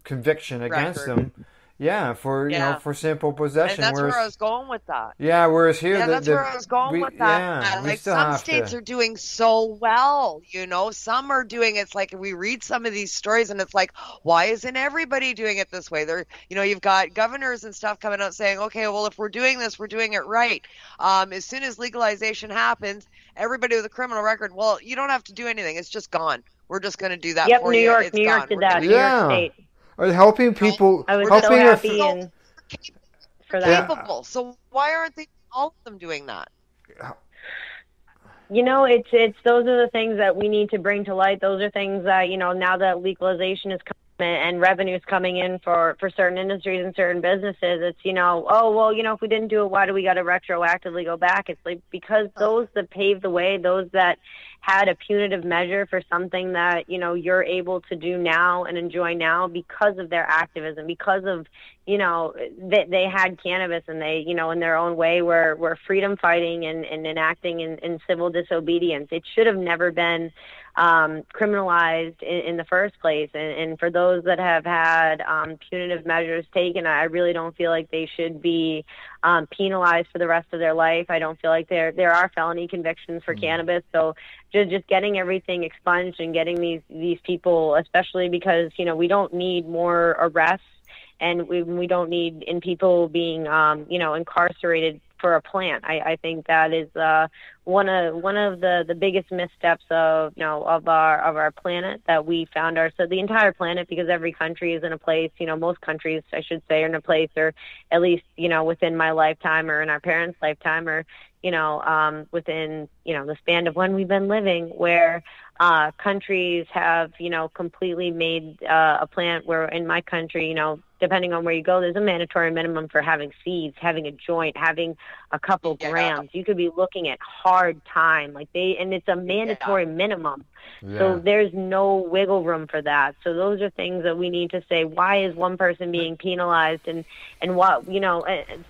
conviction against them. Yeah, for you know, for simple possession. And that's where I was going with that. Yeah, whereas here, that's where I was going with that. Yeah, like some states are doing so well, you know. Some are doing it's like we read some of these stories, and it's like, why isn't everybody doing it this way? They're, you know, you've got governors and stuff coming out saying, okay, well, if we're doing this, we're doing it right. As soon as legalization happens, everybody with a criminal record, well, you don't have to do anything; it's just gone. We're just going to do that for New you. York, It's New York gone. did that. New Yeah. York State. Or helping people. I was helping so our- happy for that. Capable. So why aren't they all of them doing that? You know, it's those are the things that we need to bring to light. Those are things that, you know, now that legalization is coming and revenue's coming in for certain industries and certain businesses, it's, you know, oh, well, you know, if we didn't do it, why do we got to retroactively go back? It's like because those that paved the way, those that had a punitive measure for something that, you know, you're able to do now and enjoy now because of their activism, because of, you know, they had cannabis and they, you know, in their own way were freedom fighting and enacting in civil disobedience. It should have never been criminalized in the first place. And for those that have had punitive measures taken, I really don't feel like they should be penalized for the rest of their life. I don't feel like there are felony convictions for cannabis. So just getting everything expunged and getting these people, especially because, you know, we don't need more arrests and we don't need people being, you know, incarcerated for a plant. I think that is one of the biggest missteps of, you know, of our planet that we found so the entire planet, because every country is in a place, you know, most countries I should say are in a place, or at least, you know, within my lifetime or in our parents' lifetime, or, you know, within, you know, the span of when we've been living, where countries have, you know, completely made a plant where in my country, you know, depending on where you go, there's a mandatory minimum for having seeds, having a joint, having a couple grams. You could be looking at hard time, and it's a mandatory minimum. Yeah. So there's no wiggle room for that. So those are things that we need to say, why is one person being penalized, and what, you know,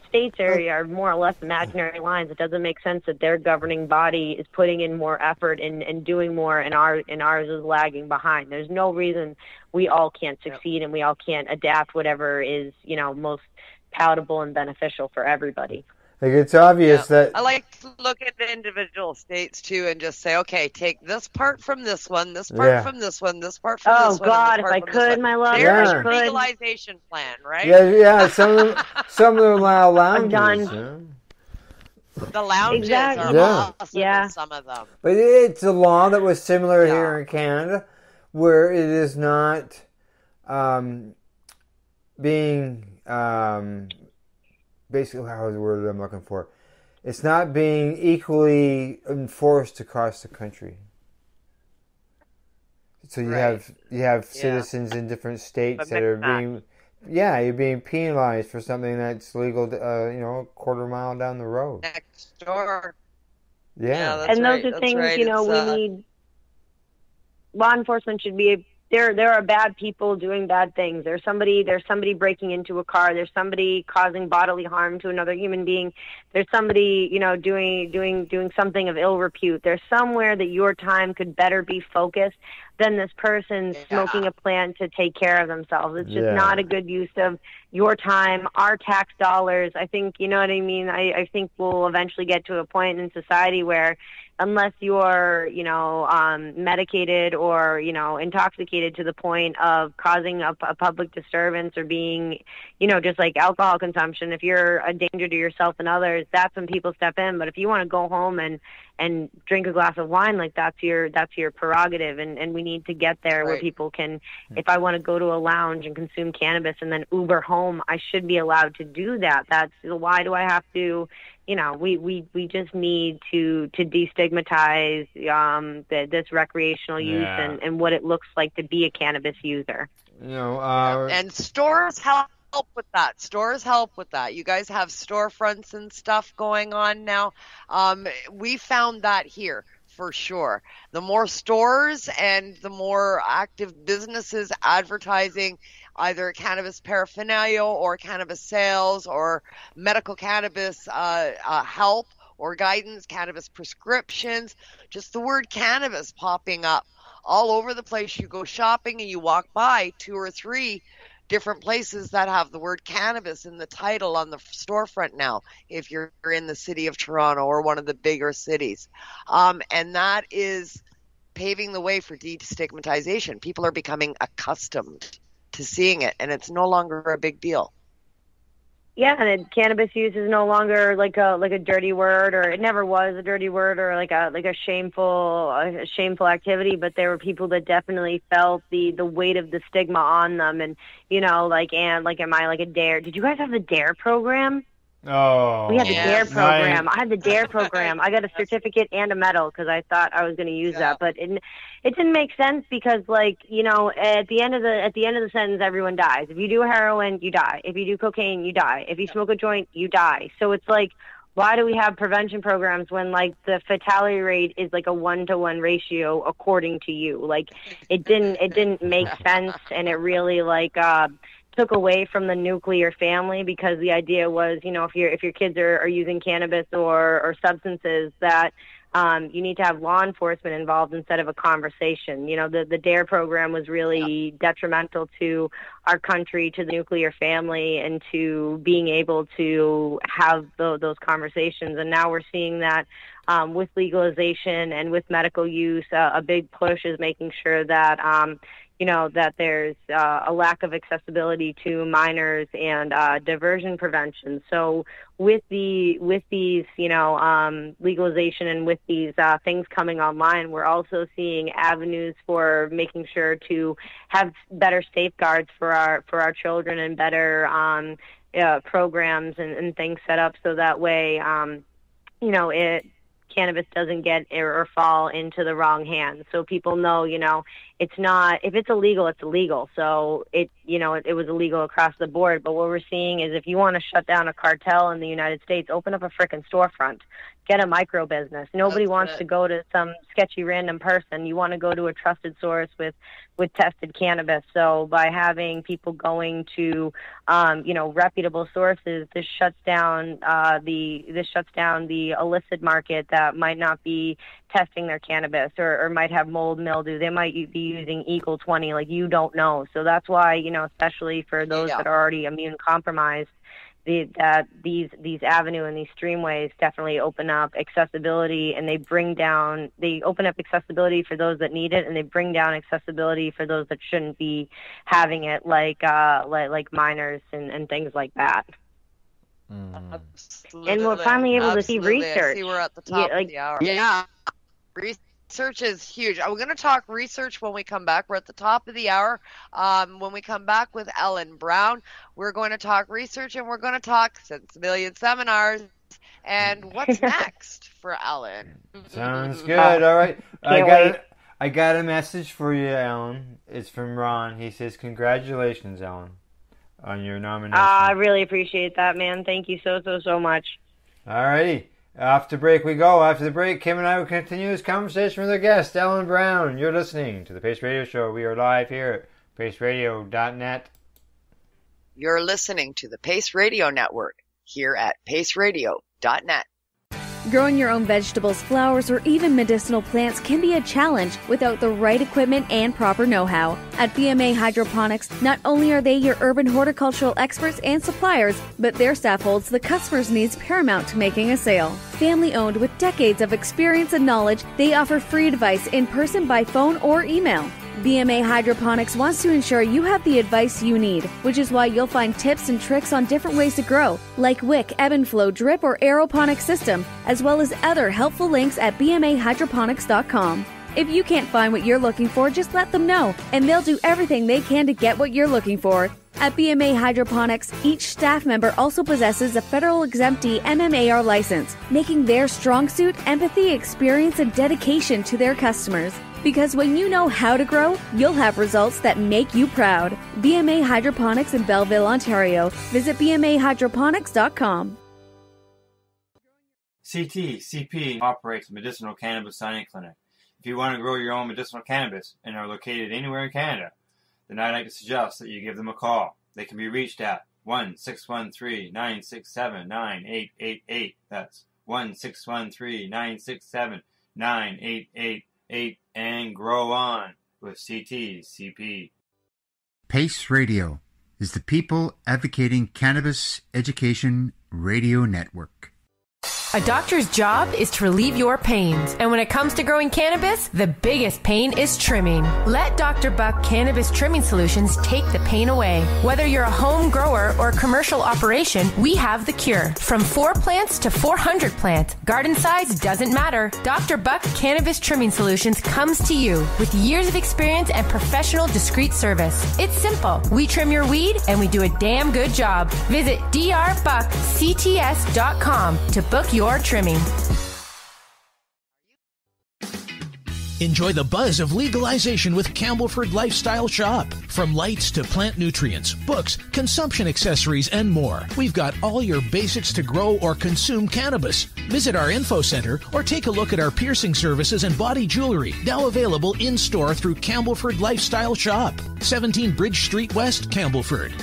states are more or less imaginary lines. It doesn't make sense that their governing body is putting in more effort and doing more, and ours is lagging behind. There's no reason we all can't succeed and we all can't adapt whatever is, you know, most palatable and beneficial for everybody. Like, it's obvious that I like to look at the individual states too and just say, okay, take this part from this one, this part from this one, this part from this one. Oh God, if I could, my love, there's if I your could. legalization plan, right? Yeah. Some of them allow lounges. I'm done. The lounges Exactly. are awesome in some of them. But it's a law that was similar here in Canada, where it is not being basically, how is the word I'm looking for? It's not being equally enforced across the country. So you have citizens in different states that are being, you're being penalized for something that's legal, you know, a quarter mile down the road. Next door. Yeah, that's and those right. are things, right. you know, we need. Law enforcement should be. There are bad people doing bad things. There's somebody breaking into a car. There's somebody causing bodily harm to another human being. There's somebody, you know, doing something of ill repute. There's somewhere that your time could better be focused than this person smoking a plant to take care of themselves. It's just not a good use of your time, our tax dollars. I think, you know what I mean? I think we'll eventually get to a point in society where unless you're, you know, medicated or, you know, intoxicated to the point of causing a public disturbance or being, you know, just like alcohol consumption, if you're a danger to yourself and others, that's when people step in. But if you want to go home and drink a glass of wine, like that's your prerogative, and we need to get there where people can, if I want to go to a lounge and consume cannabis and then Uber home, I should be allowed to do that. That's why do I have to, you know, we just need to destigmatize this recreational use and what it looks like to be a cannabis user. You know, and stores help with that. Stores help with that. You guys have storefronts and stuff going on now. We found that here for sure. The more stores and the more active businesses advertising either cannabis paraphernalia or cannabis sales or medical cannabis help or guidance, cannabis prescriptions, just the word cannabis popping up all over the place. You go shopping and you walk by 2 or 3 different places that have the word cannabis in the title on the storefront now, if you're in the city of Toronto or one of the bigger cities. And that is paving the way for destigmatization. People are becoming accustomed to seeing it, and it's no longer a big deal. Yeah, and cannabis use is no longer like a dirty word, or it never was a dirty word, or like a shameful activity. But there were people that definitely felt the weight of the stigma on them, and am I like a DARE? Did you guys have the DARE program? Oh, we had the DARE program. I had the DARE program. I got a certificate and a medal because I thought I was going to use that, but it didn't make sense because, at the end of the sentence, everyone dies. If you do heroin, you die. If you do cocaine, you die. If you smoke a joint, you die. So it's like, why do we have prevention programs when the fatality rate is like a 1-to-1 ratio according to you? Like, it didn't make sense, and it really took away from the nuclear family, because the idea was, if your kids are using cannabis or substances, that you need to have law enforcement involved instead of a conversation. The DARE program was really detrimental to our country, to the nuclear family, and to being able to have those conversations. And now we're seeing that with legalization and with medical use, a big push is making sure that that there's a lack of accessibility to minors and diversion prevention. So with these legalization and with these things coming online, we're also seeing avenues for making sure to have better safeguards for our children, and better programs and things set up so that way cannabis doesn't get or fall into the wrong hands. So people know, it's not, if it's illegal, it's illegal. So it was illegal across the board. But what we're seeing is, if you want to shut down a cartel in the United States, open up a frickin' storefront. Get a micro business. Nobody wants to go to some sketchy random person. You want to go to a trusted source with tested cannabis. So by having people going to reputable sources, this shuts down the illicit market that might not be testing their cannabis, or might have mold, mildew. They might be using Eagle 20, you don't know. So that's why, especially for those that are already immune compromised, these avenue and these streamways definitely open up accessibility, and they open up accessibility for those that need it, and they bring down accessibility for those that shouldn't be having it, like minors and things like that. Absolutely. And we're finally able to see research. I see we're at the top of the hour. Yeah. Research is huge. We're going to talk research when we come back. We're at the top of the hour. When we come back with Ellen Brown, we're going to talk research, and we're going to talk Since a Million Seminars and what's next for Ellen. Sounds good. All right. I got a message for you, Ellen. It's from Ron. He says, congratulations, Ellen, on your nomination. I really appreciate that, man. Thank you so much. All righty. Off to break we go. After the break, Kim and I will continue this conversation with our guest, Ellen Brown. You're listening to the Pace Radio Show. We are live here at paceradio.net. You're listening to the Pace Radio Network here at paceradio.net. Growing your own vegetables, flowers, or even medicinal plants can be a challenge without the right equipment and proper know-how. At BMA Hydroponics, not only are they your urban horticultural experts and suppliers, but their staff holds the customer's needs paramount to making a sale. Family-owned with decades of experience and knowledge, they offer free advice in person, by phone, or email. BMA Hydroponics wants to ensure you have the advice you need, which is why you'll find tips and tricks on different ways to grow, like wick, ebb and flow, drip, or aeroponic system, as well as other helpful links at bmahydroponics.com. If you can't find what you're looking for, just let them know, and they'll do everything they can to get what you're looking for. At BMA Hydroponics, each staff member also possesses a federal exemptee MMAR license, making their strong suit empathy, experience, and dedication to their customers. Because when you know how to grow, you'll have results that make you proud. BMA Hydroponics in Belleville, Ontario. Visit bmahydroponics.com. CP operates a medicinal cannabis signing clinic. If you want to grow your own medicinal cannabis and are located anywhere in Canada, then I'd like to suggest that you give them a call. They can be reached at 1-613-967-9888. That's 1-613-967-9888. And grow on with CTCP. PACE Radio is the People Advocating Cannabis Education Radio Network. A doctor's job is to relieve your pains. And when it comes to growing cannabis, the biggest pain is trimming. Let Dr. Buck Cannabis Trimming Solutions take the pain away. Whether you're a home grower or commercial operation, we have the cure. From 4 plants to 400 plants, garden size doesn't matter. Dr. Buck Cannabis Trimming Solutions comes to you with years of experience and professional discreet service. It's simple. We trim your weed and we do a damn good job. Visit drbuckcts.com to book your trimming. Enjoy the buzz of legalization with Campbellford Lifestyle Shop. From lights to plant nutrients, books, consumption accessories, and more, we've got all your basics to grow or consume cannabis. Visit our info center or take a look at our piercing services and body jewelry, now available in-store through Campbellford Lifestyle Shop, 17 Bridge Street West, Campbellford.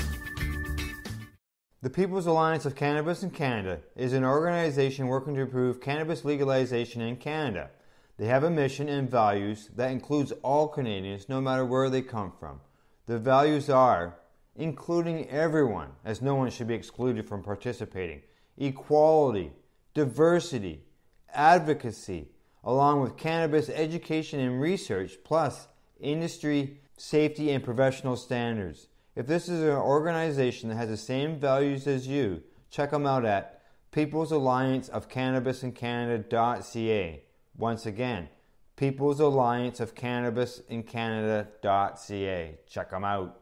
The People's Alliance of Cannabis in Canada is an organization working to improve cannabis legalization in Canada. They have a mission and values that includes all Canadians, no matter where they come from. The values are including everyone, as no one should be excluded from participating, equality, diversity, advocacy, along with cannabis education and research, plus industry, safety, and professional standards. If this is an organization that has the same values as you, check them out at peoplesallianceofcannabisincanada.ca. Once again, peoplesallianceofcannabisincanada.ca. Check them out.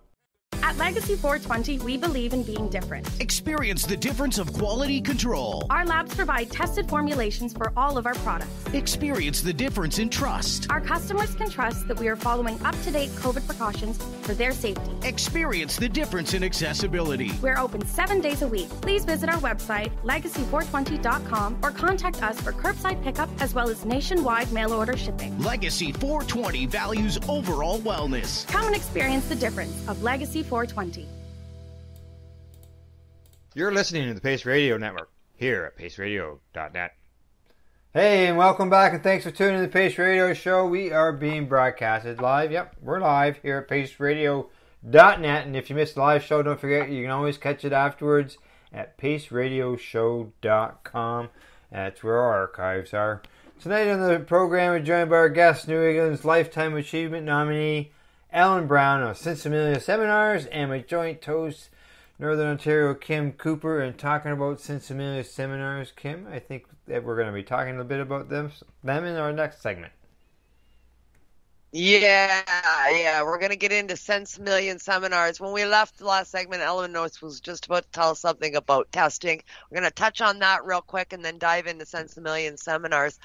At Legacy 420, we believe in being different. Experience the difference of quality control. Our labs provide tested formulations for all of our products. Experience the difference in trust. Our customers can trust that we are following up-to-date COVID precautions for their safety. Experience the difference in accessibility. We're open 7 days a week. Please visit our website, legacy420.com, or contact us for curbside pickup as well as nationwide mail order shipping. Legacy 420 values overall wellness. Come and experience the difference of Legacy 420. You're listening to the Pace Radio Network here at paceradio.net. Hey, and welcome back, and thanks for tuning in to the Pace Radio Show. We are being broadcasted live. Yep, we're live here at paceradio.net, and if you missed the live show, don't forget you can always catch it afterwards at paceradioshow.com. That's where our archives are. Tonight on the program, we're joined by our guest, New England's Lifetime Achievement nominee, Ellen Brown of Sinsemilla Seminars, and my joint host, Northern Ontario, Kim Cooper, and talking about Sinsemilla Seminars. Kim, I think that we're going to be talking a little bit about them in our next segment. Yeah, we're going to get into Sinsemilla Seminars. When we left the last segment, Ellen was just about to tell us something about testing. We're going to touch on that real quick and then dive into Sinsemilla Seminars.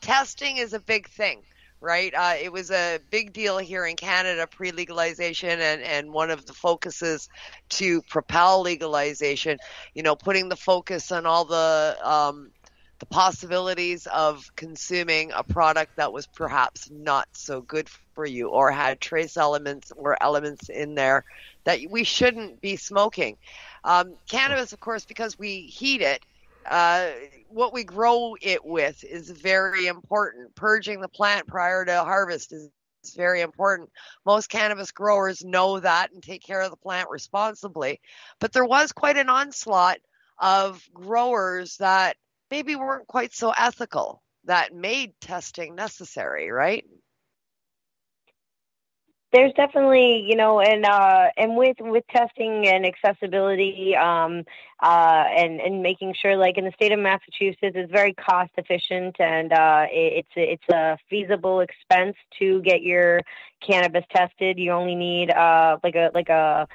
Testing is a big thing. Right? It was a big deal here in Canada pre-legalization, and one of the focuses to propel legalization, putting the focus on all the possibilities of consuming a product that was perhaps not so good for you or had trace elements or elements in there that we shouldn't be smoking. Cannabis, of course, because we heat it, what we grow it with is very important. Purging the plant prior to harvest is very important. Most cannabis growers know that and take care of the plant responsibly. But there was quite an onslaught of growers that maybe weren't quite so ethical that made testing necessary, right? There's definitely, and with testing and accessibility, and making sure, like in the state of Massachusetts, it's very cost efficient, and it's a feasible expense to get your cannabis tested. You only need like a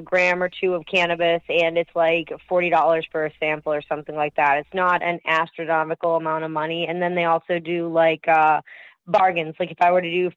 gram or two of cannabis, and it's like $40 for a sample or something like that. It's not an astronomical amount of money. And then they also do bargains. Like if I were to do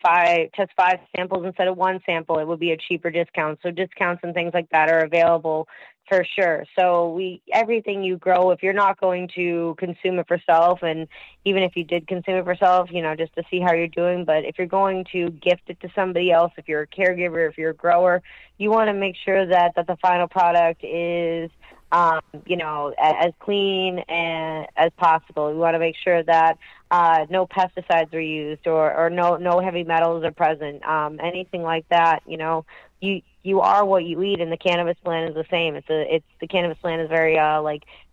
test 5 samples instead of 1 sample, it would be a cheaper discount. So discounts and things like that are available for sure. So everything you grow, if you're not going to consume it for self, and even if you did consume it for self, just to see how you're doing, but if you're going to gift it to somebody else, if you're a caregiver, if you're a grower, you want to make sure that the final product is as clean and as possible. We want to make sure that no pesticides were used or no heavy metals are present. Anything like that, you are what you eat, and the cannabis plant is the same. The cannabis plant is very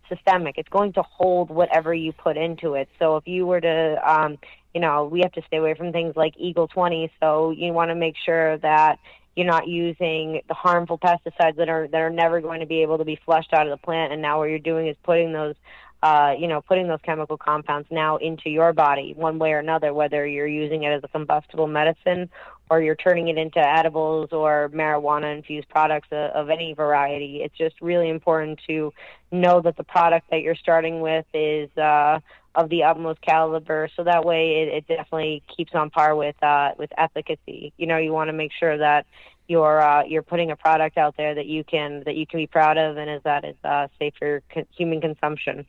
systemic. It's going to hold whatever you put into it. So if you were to, we have to stay away from things like Eagle 20. So you want to make sure that you're not using the harmful pesticides that are never going to be able to be flushed out of the plant. And now what you're doing is putting those chemical compounds now into your body one way or another, whether you're using it as a combustible medicine or you're turning it into edibles or marijuana-infused products of any variety. It's just really important to know that the product that you're starting with is of the utmost caliber, so that way it definitely keeps on par with efficacy. You want to make sure that you're putting a product out there that you can be proud of, and is safe for human consumption.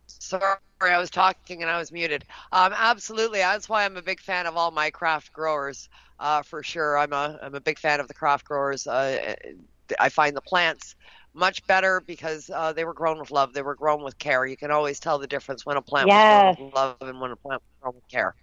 Sorry, I was talking and I was muted. Absolutely, that's why I'm a big fan of all my craft growers. For sure, I'm a big fan of the craft growers. I find the plants much better because they were grown with love. They were grown with care. You can always tell the difference when a plant was grown with love and when a plant was grown with care.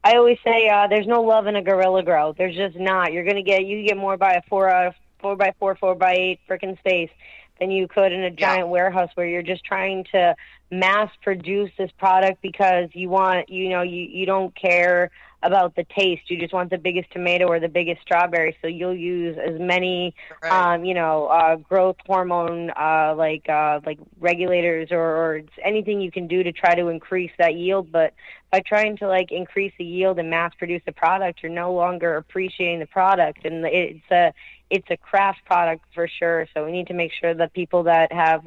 I always say there's no love in a guerrilla grow. There's just not. You get more by a 4x4, 4x8 frickin' space than you could in a giant warehouse where you're just trying to mass produce this product because you want, you don't care about the taste. You just want the biggest tomato or the biggest strawberry. So you'll use as many, growth hormone, like regulators or anything you can do to try to increase that yield. But by trying to increase the yield and mass produce the product, you're no longer appreciating the product. And it's a craft product for sure. So we need to make sure that people that have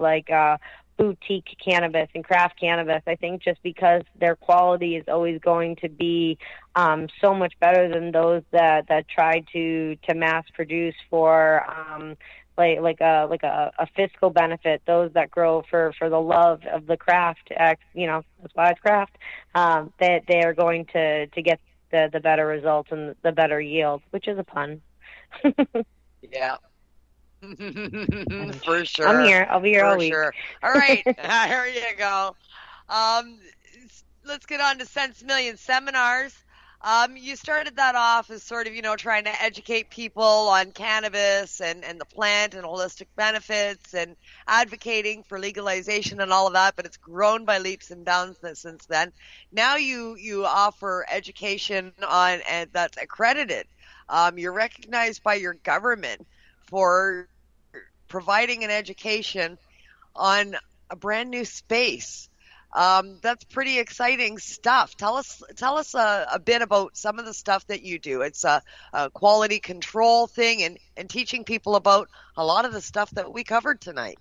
boutique cannabis and craft cannabis, I think just because their quality is always going to be so much better than those that try to mass produce for a fiscal benefit. Those that grow for the love of the craft, that's why it's craft, that they are going to get the better results and the better yield, which is a pun. Yeah. For sure. I'm here. I'll be here all week. Sure. All right. Here you go. Let's get on to Cents Million seminars. You started that off as sort of, trying to educate people on cannabis and the plant and holistic benefits and advocating for legalization and all of that, but it's grown by leaps and bounds since then. Now you offer education and that's accredited. You're recognized by your government for providing an education on a brand new space. That's pretty exciting stuff. Tell us a bit about some of the stuff that you do. It's a quality control thing and teaching people about a lot of the stuff that we covered tonight.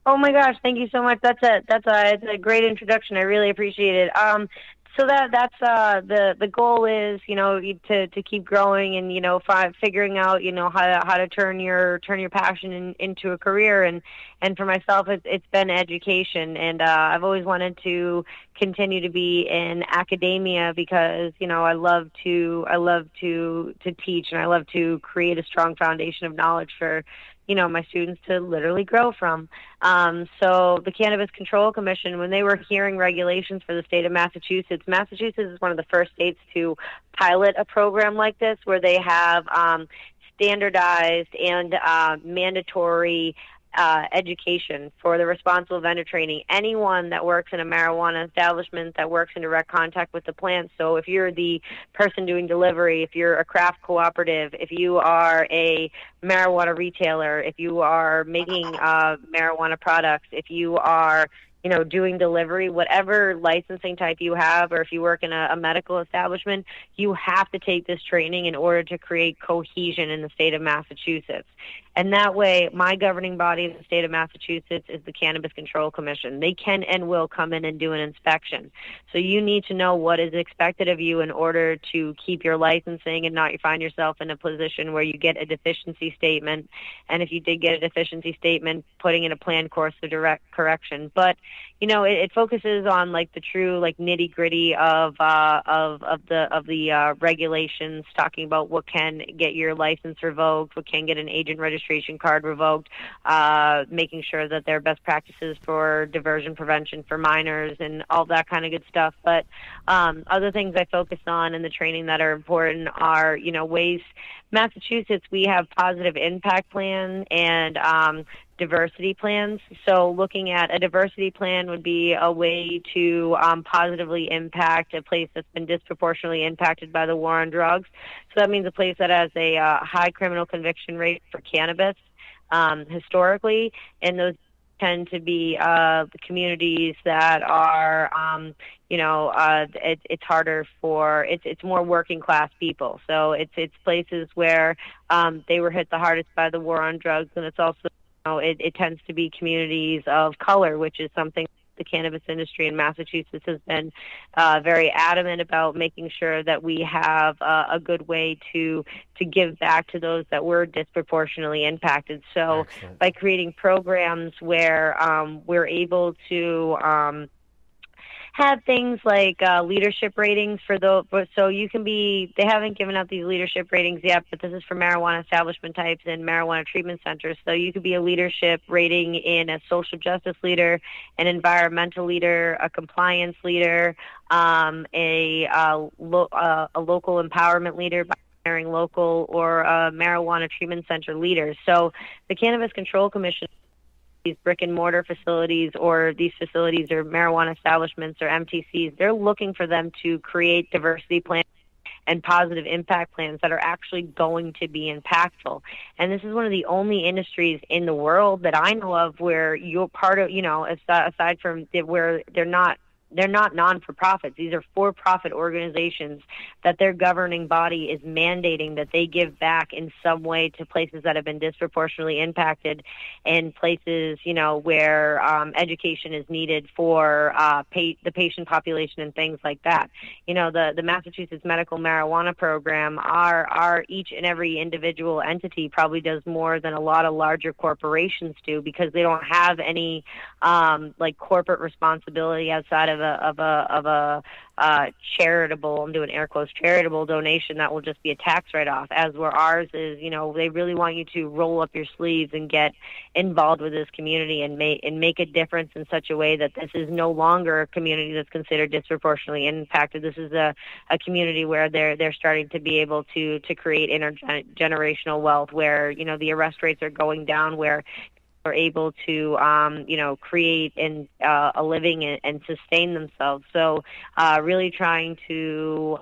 Oh my gosh, thank you so much. It's a great introduction. I really appreciate it. So that's the goal is, to keep growing and, figuring out, how to turn your passion into a career. And for myself, it's been education. And, I've always wanted to continue to be in academia because, I love to teach and I love to create a strong foundation of knowledge for, my students to literally grow from. So the Cannabis Control Commission, when they were hearing regulations for the state of Massachusetts is one of the first states to pilot a program like this where they have standardized and mandatory education for the responsible vendor training. Anyone that works in a marijuana establishment that works in direct contact with the plant. So if you're the person doing delivery, if you're a craft cooperative, if you are a marijuana retailer, if you are making marijuana products, if you are doing delivery, whatever licensing type you have, or if you work in a medical establishment, you have to take this training in order to create cohesion in the state of Massachusetts. And that way, my governing body in the state of Massachusetts is the Cannabis Control Commission. They can and will come in and do an inspection. So you need to know what is expected of you in order to keep your licensing and not find yourself in a position where you get a deficiency statement. And if you did get a deficiency statement, putting in a planned course of direct correction. But it focuses on like the true like nitty gritty of the regulations, talking about what can get your license revoked, what can get an agent registration card revoked, making sure that there are best practices for diversion prevention for minors and all that kind of good stuff. But other things I focus on in the training that are important are ways. Massachusetts, we have positive impact plan and diversity plans. So looking at a diversity plan would be a way to positively impact a place that's been disproportionately impacted by the war on drugs. So that means a place that has a high criminal conviction rate for cannabis historically, and those tend to be the communities that are, it's harder for, it's more working class people. So it's places where they were hit the hardest by the war on drugs, and it's also, it tends to be communities of color, which is something the cannabis industry in Massachusetts has been very adamant about, making sure that we have a good way to give back to those that were disproportionately impacted. So excellent. By creating programs where we're able to have things like leadership ratings for those. So you can be, they haven't given out these leadership ratings yet, but this is for marijuana establishment types and marijuana treatment centers. So you could be a leadership rating in a social justice leader, an environmental leader, a compliance leader, a local empowerment leader, by hiring local, or a marijuana treatment center leader. So the Cannabis Control Commission, these brick and mortar facilities, or these facilities or marijuana establishments or MTCs, they're looking for them to create diversity plans and positive impact plans that are actually going to be impactful. And this is one of the only industries in the world that I know of where you're part of, aside from where they're not non-for-profits. These are for-profit organizations that their governing body is mandating that they give back in some way to places that have been disproportionately impacted, and places, where education is needed for the patient population and things like that. The Massachusetts Medical Marijuana Program, our each and every individual entity probably does more than a lot of larger corporations do, because they don't have any corporate responsibility outside of a charitable, I'm doing air quotes, charitable donation that will just be a tax write-off, as where ours is, they really want you to roll up your sleeves and get involved with this community and make a difference in such a way that this is no longer a community that's considered disproportionately impacted. This is a community where they're starting to be able to create intergenerational wealth, where, the arrest rates are going down, where are able to, create a living and sustain themselves. So really trying to,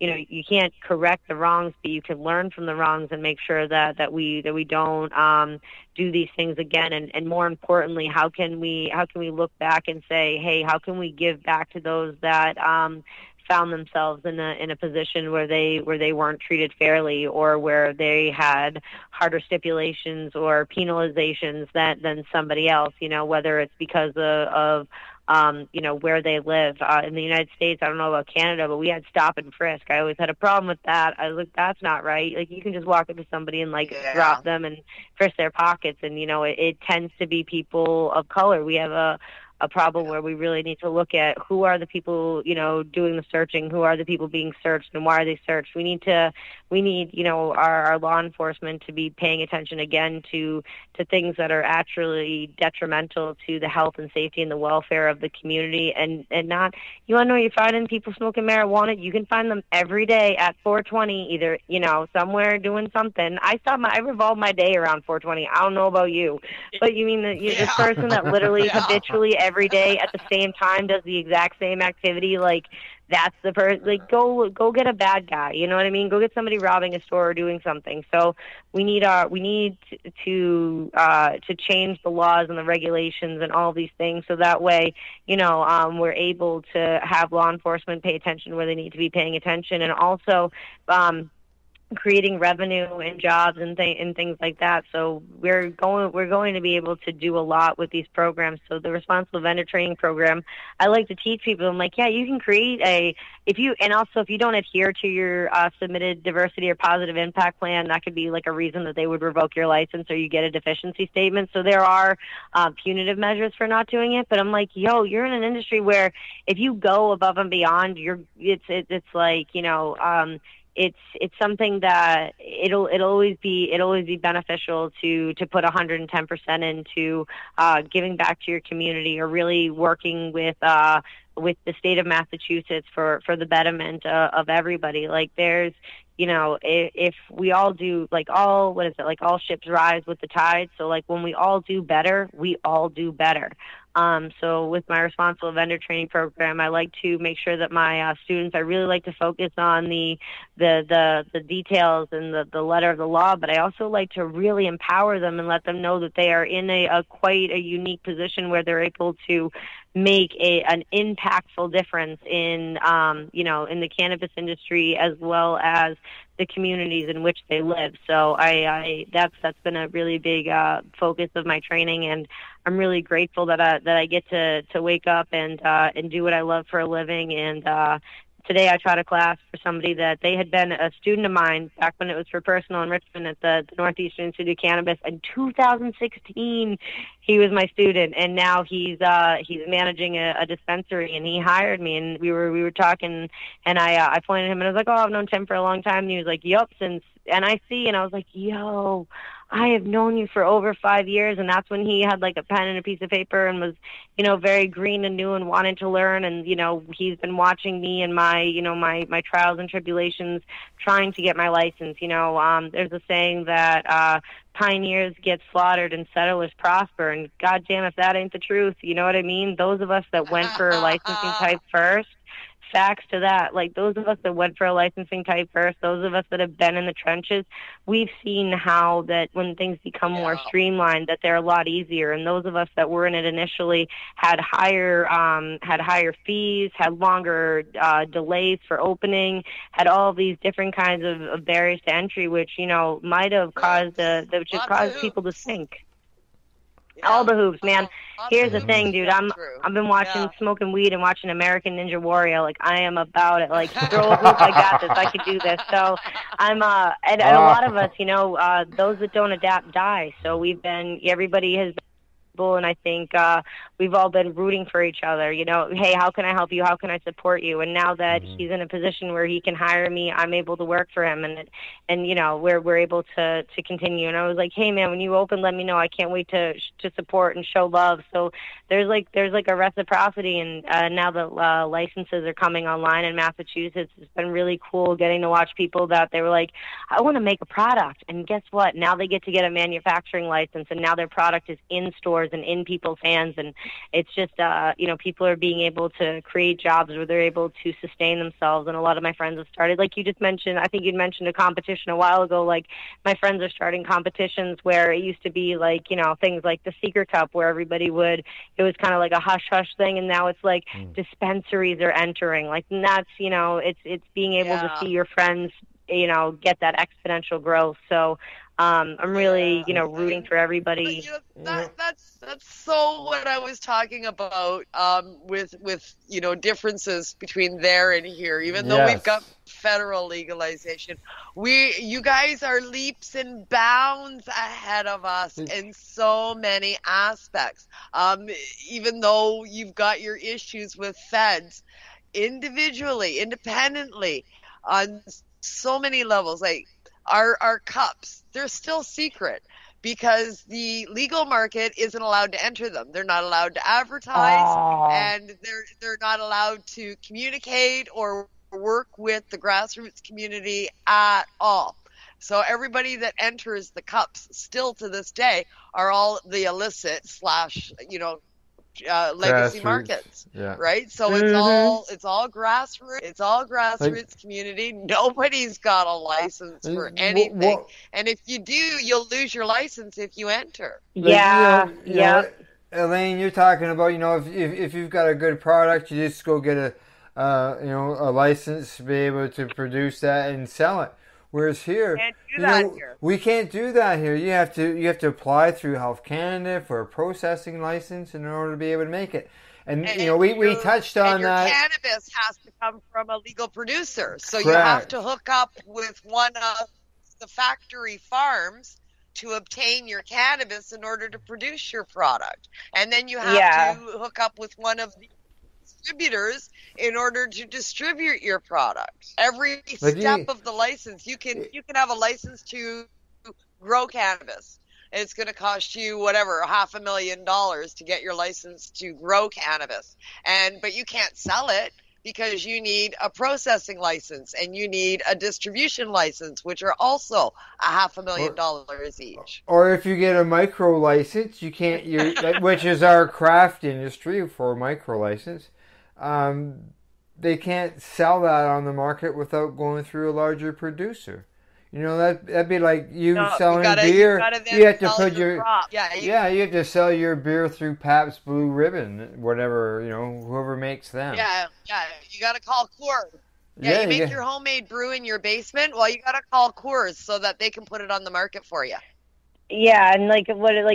you can't correct the wrongs, but you can learn from the wrongs and make sure that we don't do these things again. And more importantly, how can we look back and say, hey, how can we give back to those that found themselves in a position where they weren't treated fairly, or where they had harder stipulations or penalizations than somebody else, whether it's because of where they live. In the United States, I don't know about Canada, but we had stop and frisk. I always had a problem with that. I was like, that's not right. Like, you can just walk up to somebody and drop them and frisk their pockets. And, it tends to be people of color. We have a problem where we really need to look at who are the people, doing the searching, who are the people being searched, and why are they searched. We need, our law enforcement to be paying attention again to things that are actually detrimental to the health and safety and the welfare of the community, and not, you want to know, you're finding people smoking marijuana, you can find them every day at 420, either, somewhere doing something. I revolve my day around 420. I don't know about you, but you mean the person that literally habitually every day at the same time does the exact same activity, that's the person. Go get a bad guy. You know what I mean? Go get somebody robbing a store or doing something. So we need to change the laws and the regulations and all these things, so that way, we're able to have law enforcement pay attention where they need to be paying attention, and also creating revenue and jobs and things like that. So we're going to be able to do a lot with these programs. So the responsible vendor training program, I like to teach people. I'm like, yeah, you can create if you don't adhere to your submitted diversity or positive impact plan, that could be like a reason that they would revoke your license or you get a deficiency statement. So there are punitive measures for not doing it. But I'm like, yo, you're in an industry where if you go above and beyond, it's like, it's something that it'll always be beneficial to put 110% into giving back to your community or really working with the state of Massachusetts for the betterment of everybody. Like there's, if we all do, like all ships rise with the tide. So like when we all do better, we all do better. So with my responsible vendor training program, I like to make sure that my students, I really like to focus on the details and the letter of the law, but I also like to really empower them and let them know that they are in a quite a unique position where they're able to make an impactful difference in in the cannabis industry as well as the communities in which they live. So that's been a really big focus of my training, and I'm really grateful that I get to wake up and do what I love for a living. And today I taught a class for somebody that they had been a student of mine back when it was for personal enrichment at the Northeastern Institute of Cannabis. In 2016, he was my student, and now he's managing a dispensary, and he hired me, and we were talking, and I pointed at him, and I was like, oh, I've known Tim for a long time, and he was like, yup, since NIC, and I was like, yo, I have known you for over 5 years. And that's when he had like a pen and a piece of paper and was, very green and new and wanted to learn. And, he's been watching me and my, my trials and tribulations trying to get my license. There's a saying that, pioneers get slaughtered and settlers prosper. And goddamn, if that ain't the truth, you know what I mean? Those of us that went for licensing type first, facts to that. Like those of us that went for a licensing type first, those of us that have been in the trenches, we've seen how that when things become more streamlined, that they're a lot easier. And those of us that were in it initially had higher fees, had longer delays for opening, had all of these different kinds of barriers to entry, which might have caused people to sink. All the hoops, man. Here's the thing, dude. I've been watching smoking weed and watching American Ninja Warrior. Like I am about it. Like throw a hoop, I got this. I can do this. So I'm and a lot of us, those that don't adapt die. So everybody has been, and I think we've all been rooting for each other. Hey, how can I help you? How can I support you? And now that he's in a position where he can hire me, I'm able to work for him, and we're able to continue. And I was like, hey man, when you open, let me know. I can't wait to support and show love. So there's like a reciprocity, and now that licenses are coming online in Massachusetts, it's been really cool getting to watch people that they were like, I want to make a product, and guess what? Now they get to get a manufacturing license, and now their product is in stores and in people's hands, and it's just people are being able to create jobs where they're able to sustain themselves. And a lot of my friends have started, like you just mentioned, I think you'd mentioned a competition a while ago, like my friends are starting competitions where it used to be like things like the Secret Cup where everybody it was kind of like a hush-hush thing, and now it's like dispensaries are entering, like, and that's it's being able to see your friends get that exponential growth. So I'm really, rooting for everybody. That's so what I was talking about with differences between there and here. Even though we've got federal legalization, you guys are leaps and bounds ahead of us in so many aspects. Even though you've got your issues with feds, individually, independently, on so many levels, like our cups, they're still secret because the legal market isn't allowed to enter them. They're not allowed to advertise, and they're not allowed to communicate or work with the grassroots community at all. So everybody that enters the cups still to this day are all the illicit / legacy markets, right? So it's all grassroots community. Nobody's got a license for anything, and if you do, you'll lose your license if you enter. Elaine, you're talking about if you've got a good product, you just go get a license to be able to produce that and sell it. Whereas here, Can't do that here. we can't do that here. You have to apply through Health Canada for a processing license in order to be able to make it. And we touched on that. Cannabis has to come from a legal producer, so Correct. you have to hook up with one of the factory farms to obtain your cannabis in order to produce your product, and then you have to hook up with one of the distributors in order to distribute your product. Every step of the license, you can have a license to grow cannabis. It's going to cost you whatever, $500,000 to get your license to grow cannabis, but you can't sell it because you need a processing license and you need a distribution license, which are also $500,000 each. Or if you get a micro license, you can't. Which is our craft industry for a micro license. They can't sell that on the market without going through a larger producer. That'd be like selling beer. You have to put you have to sell your beer through Pabst Blue Ribbon, whatever, whoever makes them. Yeah, you got to call Coors. Yeah, you make your homemade brew in your basement. Well, you got to call Coors so that they can put it on the market for you. Yeah, and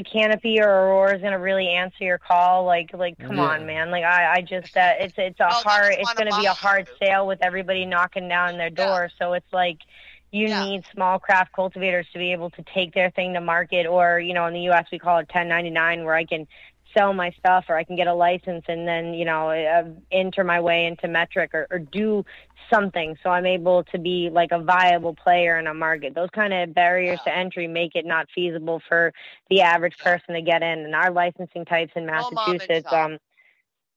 Canopy or Aurora is gonna really answer your call. Come on, man. I just it's going to be a hard sale with everybody knocking down their door. So it's you need small craft cultivators to be able to take their thing to market, or in the U.S. we call it 1099, where I can sell my stuff, or I can get a license and then enter my way into Metric or do something, so I'm able to be a viable player in a market. Those kind of barriers to entry make it not feasible for the average person to get in. And our licensing types in Massachusetts,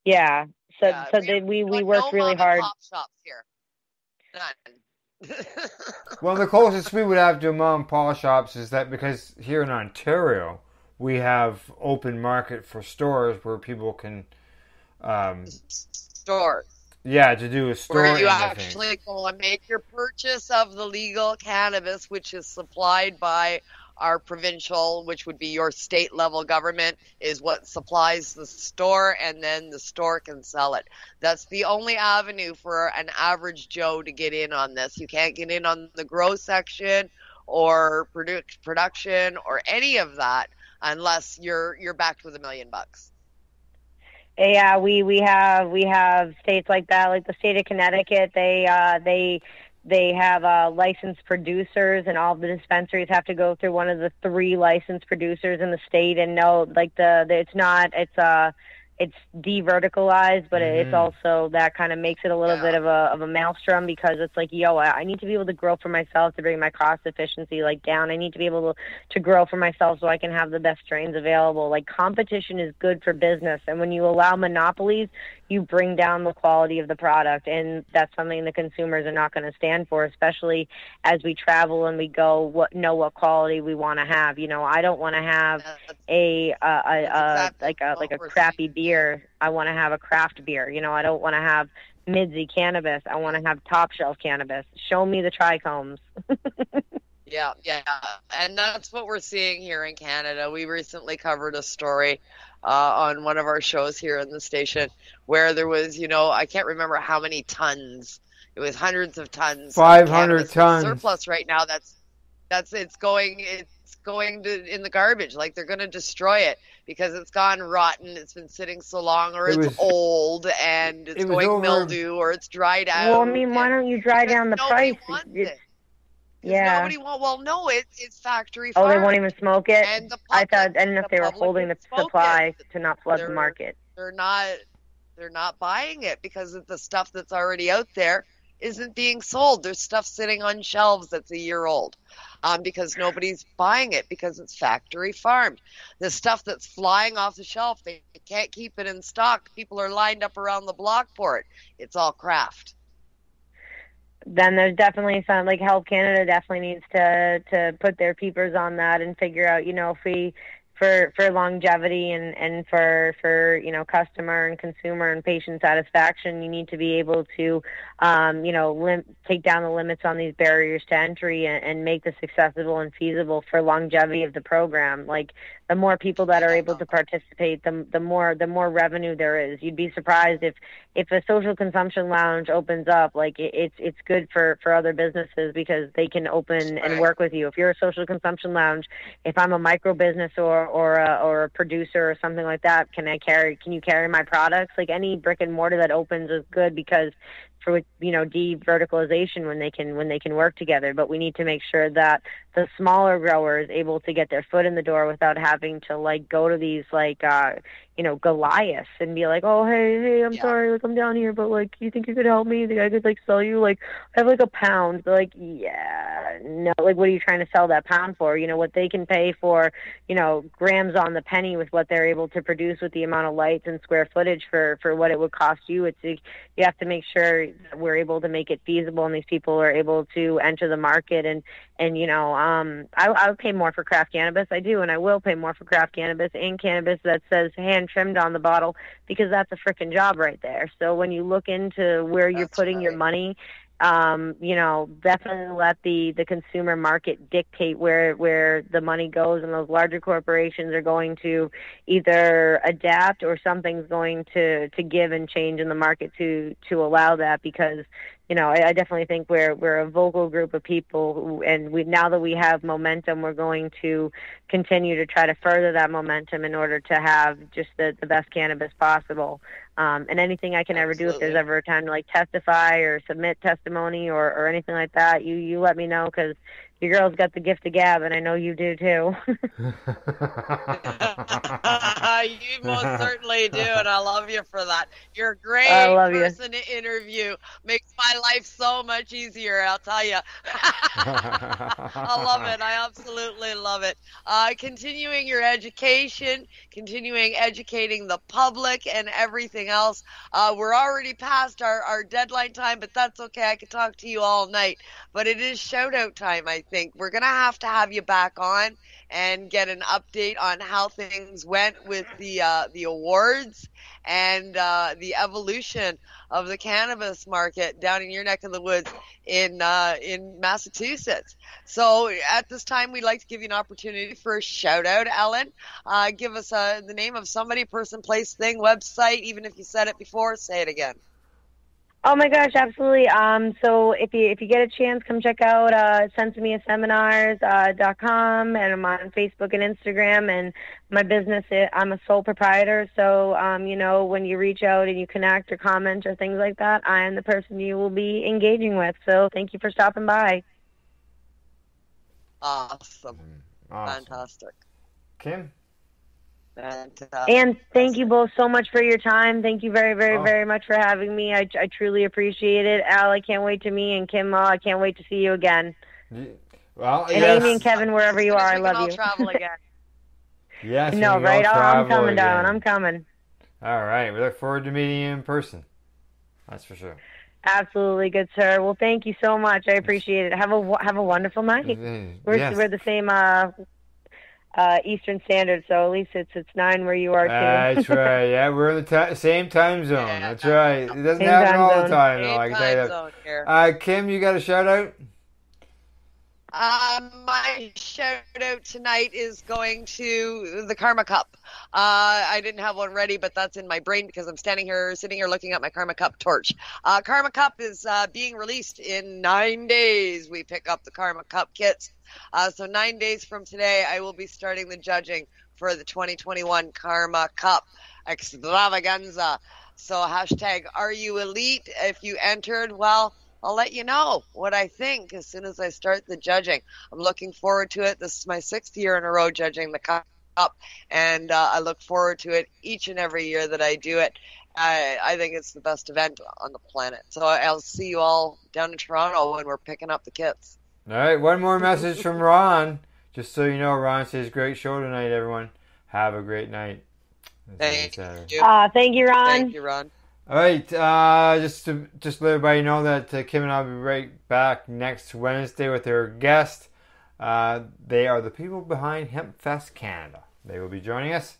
we work really hard. Pop shops here. None. Well, the closest we would have to mom and pop shops is that because here in Ontario we have open market for stores where people can stores. Yeah, to do a store. Where you actually go and make your purchase of the legal cannabis, which is supplied by our provincial, which would be your state level government, is what supplies the store, and then the store can sell it. That's the only avenue for an average Joe to get in on this. You can't get in on the grow section or production or any of that unless you're backed with $1 million. Yeah, we have states like that, like the state of Connecticut. They have licensed producers, and all of the dispensaries have to go through one of the 3 licensed producers in the state. And it's de-verticalized, but it's also that kind of makes it a little bit of a maelstrom, because it's I need to be able to grow for myself to bring my cost efficiency down. I need to be able to grow for myself so I can have the best strains available. Competition is good for business, and when you allow monopolies, you bring down the quality of the product, and that's something the consumers are not going to stand for, especially as we travel and we know what quality we want to have. I don't want to have a crappy beer. I want to have a craft beer. I don't want to have Midzi cannabis. I want to have top shelf cannabis. Show me the trichomes. Yeah. And that's what we're seeing here in Canada. We recently covered a story on one of our shows here in the station where there was, I can't remember how many tons. It was hundreds of tons. 500 tons. Surplus right now. It's going in the garbage. They're going to destroy it because it's gone rotten. It's been sitting so long, or it's old and it's going mildew, or it's dried out. Well, why don't you dry down the price? Nobody wants. Well, no, it's factory farm. Oh, they won't even smoke it. And I didn't know if they were holding the supply to not flood the market. They're not buying it because of the stuff that's already out there isn't being sold. There's stuff sitting on shelves that's a year old because nobody's buying it because it's factory farmed. The stuff that's flying off the shelf, they can't keep it in stock. People are lined up around the block for it. It's all craft. Then there's definitely some, Health Canada definitely needs to put their peepers on that and figure out, if we, for longevity and for customer and consumer and patient satisfaction, you need to be able to, take down the limits on these barriers to entry and make this accessible and feasible for longevity of the program. the more people that are able to participate, the more revenue there is. You'd be surprised if a social consumption lounge opens up, like it's good for other businesses because they can open and work with you. If you're a social consumption lounge, if I'm a micro business or a producer or something like that, can you carry my products? Like any brick and mortar that opens is good because for de-verticalization when they can work together. But we need to make sure that the smaller grower is able to get their foot in the door without having to like go to these like Goliaths and be like, oh hey I'm sorry, like I'm down here, but like you think you could help me? The guy could like sell you like I have like a pound. They're like, yeah, no, like what are you trying to sell that pound for? What they can pay for, grams on the penny with what they're able to produce with the amount of lights and square footage for what it would cost you. You have to make sure that we're able to make it feasible and these people are able to enter the market and I would pay more for craft cannabis. I do, and I will pay more for craft cannabis and cannabis that says hand trimmed on the bottle because that's a frickin' job right there. So when you look into where you're putting your money, definitely let the consumer market dictate where the money goes, and those larger corporations are going to either adapt or something's going to give and change in the market to allow that because I definitely think we're a vocal group of people, and now that we have momentum, we're going to continue to try to further that momentum in order to have just the best cannabis possible. And anything I can ever do, if there's ever a time to like testify or submit testimony or anything like that, you let me know because your girl's got the gift of gab, and I know you do too. You most certainly do, and I love you for that. You're a great person to interview. Makes my life so much easier, I'll tell you. I love it. I absolutely love it. Continuing your education, continuing educating the public and everything else. We're already past our deadline time, but that's okay. I could talk to you all night. But it is shout-out time, I think. We're going to have you back on and get an update on how things went with the awards and the evolution of the cannabis market down in your neck of the woods in Massachusetts. So at this time, we'd like to give you an opportunity for a shout out. Ellen, give us the name of somebody, person, place, thing, website. Even if you said it before, say it again. Oh my gosh, absolutely. So if you get a chance, come check out sensimiaseminars.com, and I'm on Facebook and Instagram. And my business, I'm a sole proprietor. So when you reach out and you connect or comment or things like that, I am the person you will be engaging with. So thank you for stopping by. Awesome. Fantastic. Kim? Fantastic. And thank you both so much for your time. Thank you very, very, very much for having me. I truly appreciate it. Al, I can't wait to meet, and Kim, I can't wait to see you again. Well, and Amy and Kevin, wherever you are, I love you. Travel again. Yes, no, right? Oh, I'm coming, darling. I'm coming. All right. We look forward to meeting you in person. That's for sure. Absolutely, good sir. Well, thank you so much. I appreciate it. Have a wonderful night. We're the same Eastern Standard, so at least it's 9 where you are too. That's right. Yeah, we're in the same time zone. Yeah, that's right. It doesn't happen all the time, though. I can tell you that. Kim, you got a shout out? My shout out tonight is going to the Karma Cup. I didn't have one ready, but that's in my brain because I'm sitting here looking at my Karma Cup torch. Karma Cup is being released in 9 days. We pick up the Karma Cup kits. So 9 days from today, I will be starting the judging for the 2021 Karma Cup Extravaganza. So hashtag Are You Elite? If you entered, well, I'll let you know what I think as soon as I start the judging. I'm looking forward to it. This is my 6th year in a row judging the Cup, and I look forward to it each and every year that I do it. I think it's the best event on the planet. So I'll see you all down in Toronto when we're picking up the kits. All right, one more message from Ron. Just so you know, Ron says, great show tonight, everyone. Have a great night. Thank you. Thank you, Ron. Thank you, Ron. All right, just to let everybody know that Kim and I will be right back next Wednesday with our guest. They are the people behind HempFest Canada. They will be joining us.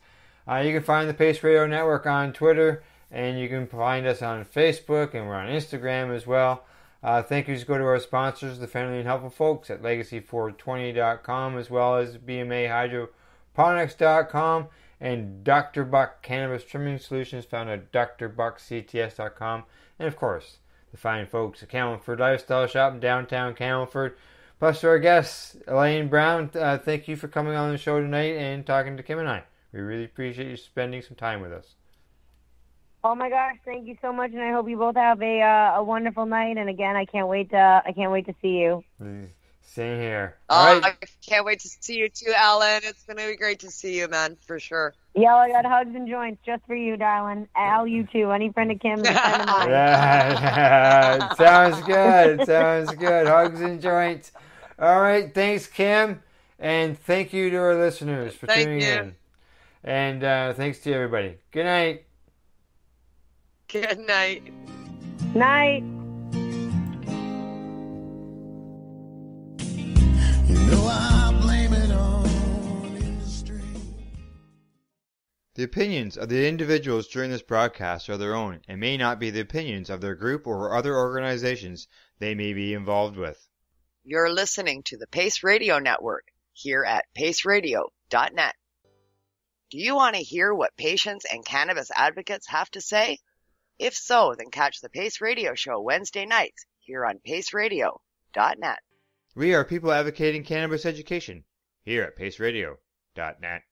You can find the Pace Radio Network on Twitter, and you can find us on Facebook, and we're on Instagram as well. Thank you to go to our sponsors, the friendly and helpful folks at Legacy420.com, as well as BMA Hydro hydroponics.com, and Dr. Buck Cannabis Trimming Solutions found at drbuckcts.com, and of course, the fine folks at Camelford Lifestyle Shop in downtown Camelford. Plus, our guest, Elaine Brown, thank you for coming on the show tonight and talking to Kim and I. We really appreciate you spending some time with us. Oh my gosh, thank you so much, and I hope you both have a wonderful night. And again, I can't wait to see you. Same here. Oh, Right. I can't wait to see you too, Alan. It's going to be great to see you, man, for sure. Yeah, I got hugs and joints just for you, darling. Al, you too. Any friend of Kim is a friend of mine. Yeah, it sounds good. It sounds good. Hugs and joints. All right, thanks, Kim, and thank you to our listeners for tuning in. And thanks to everybody. Good night. Good night. Night. You know I blame it on industry. The opinions of the individuals during this broadcast are their own and may not be the opinions of their group or other organizations they may be involved with. You're listening to the Pace Radio Network here at paceradio.net. Do you want to hear what patients and cannabis advocates have to say? If so, then catch the Pace Radio Show Wednesday nights here on paceradio.net. We are people advocating cannabis education here at paceradio.net.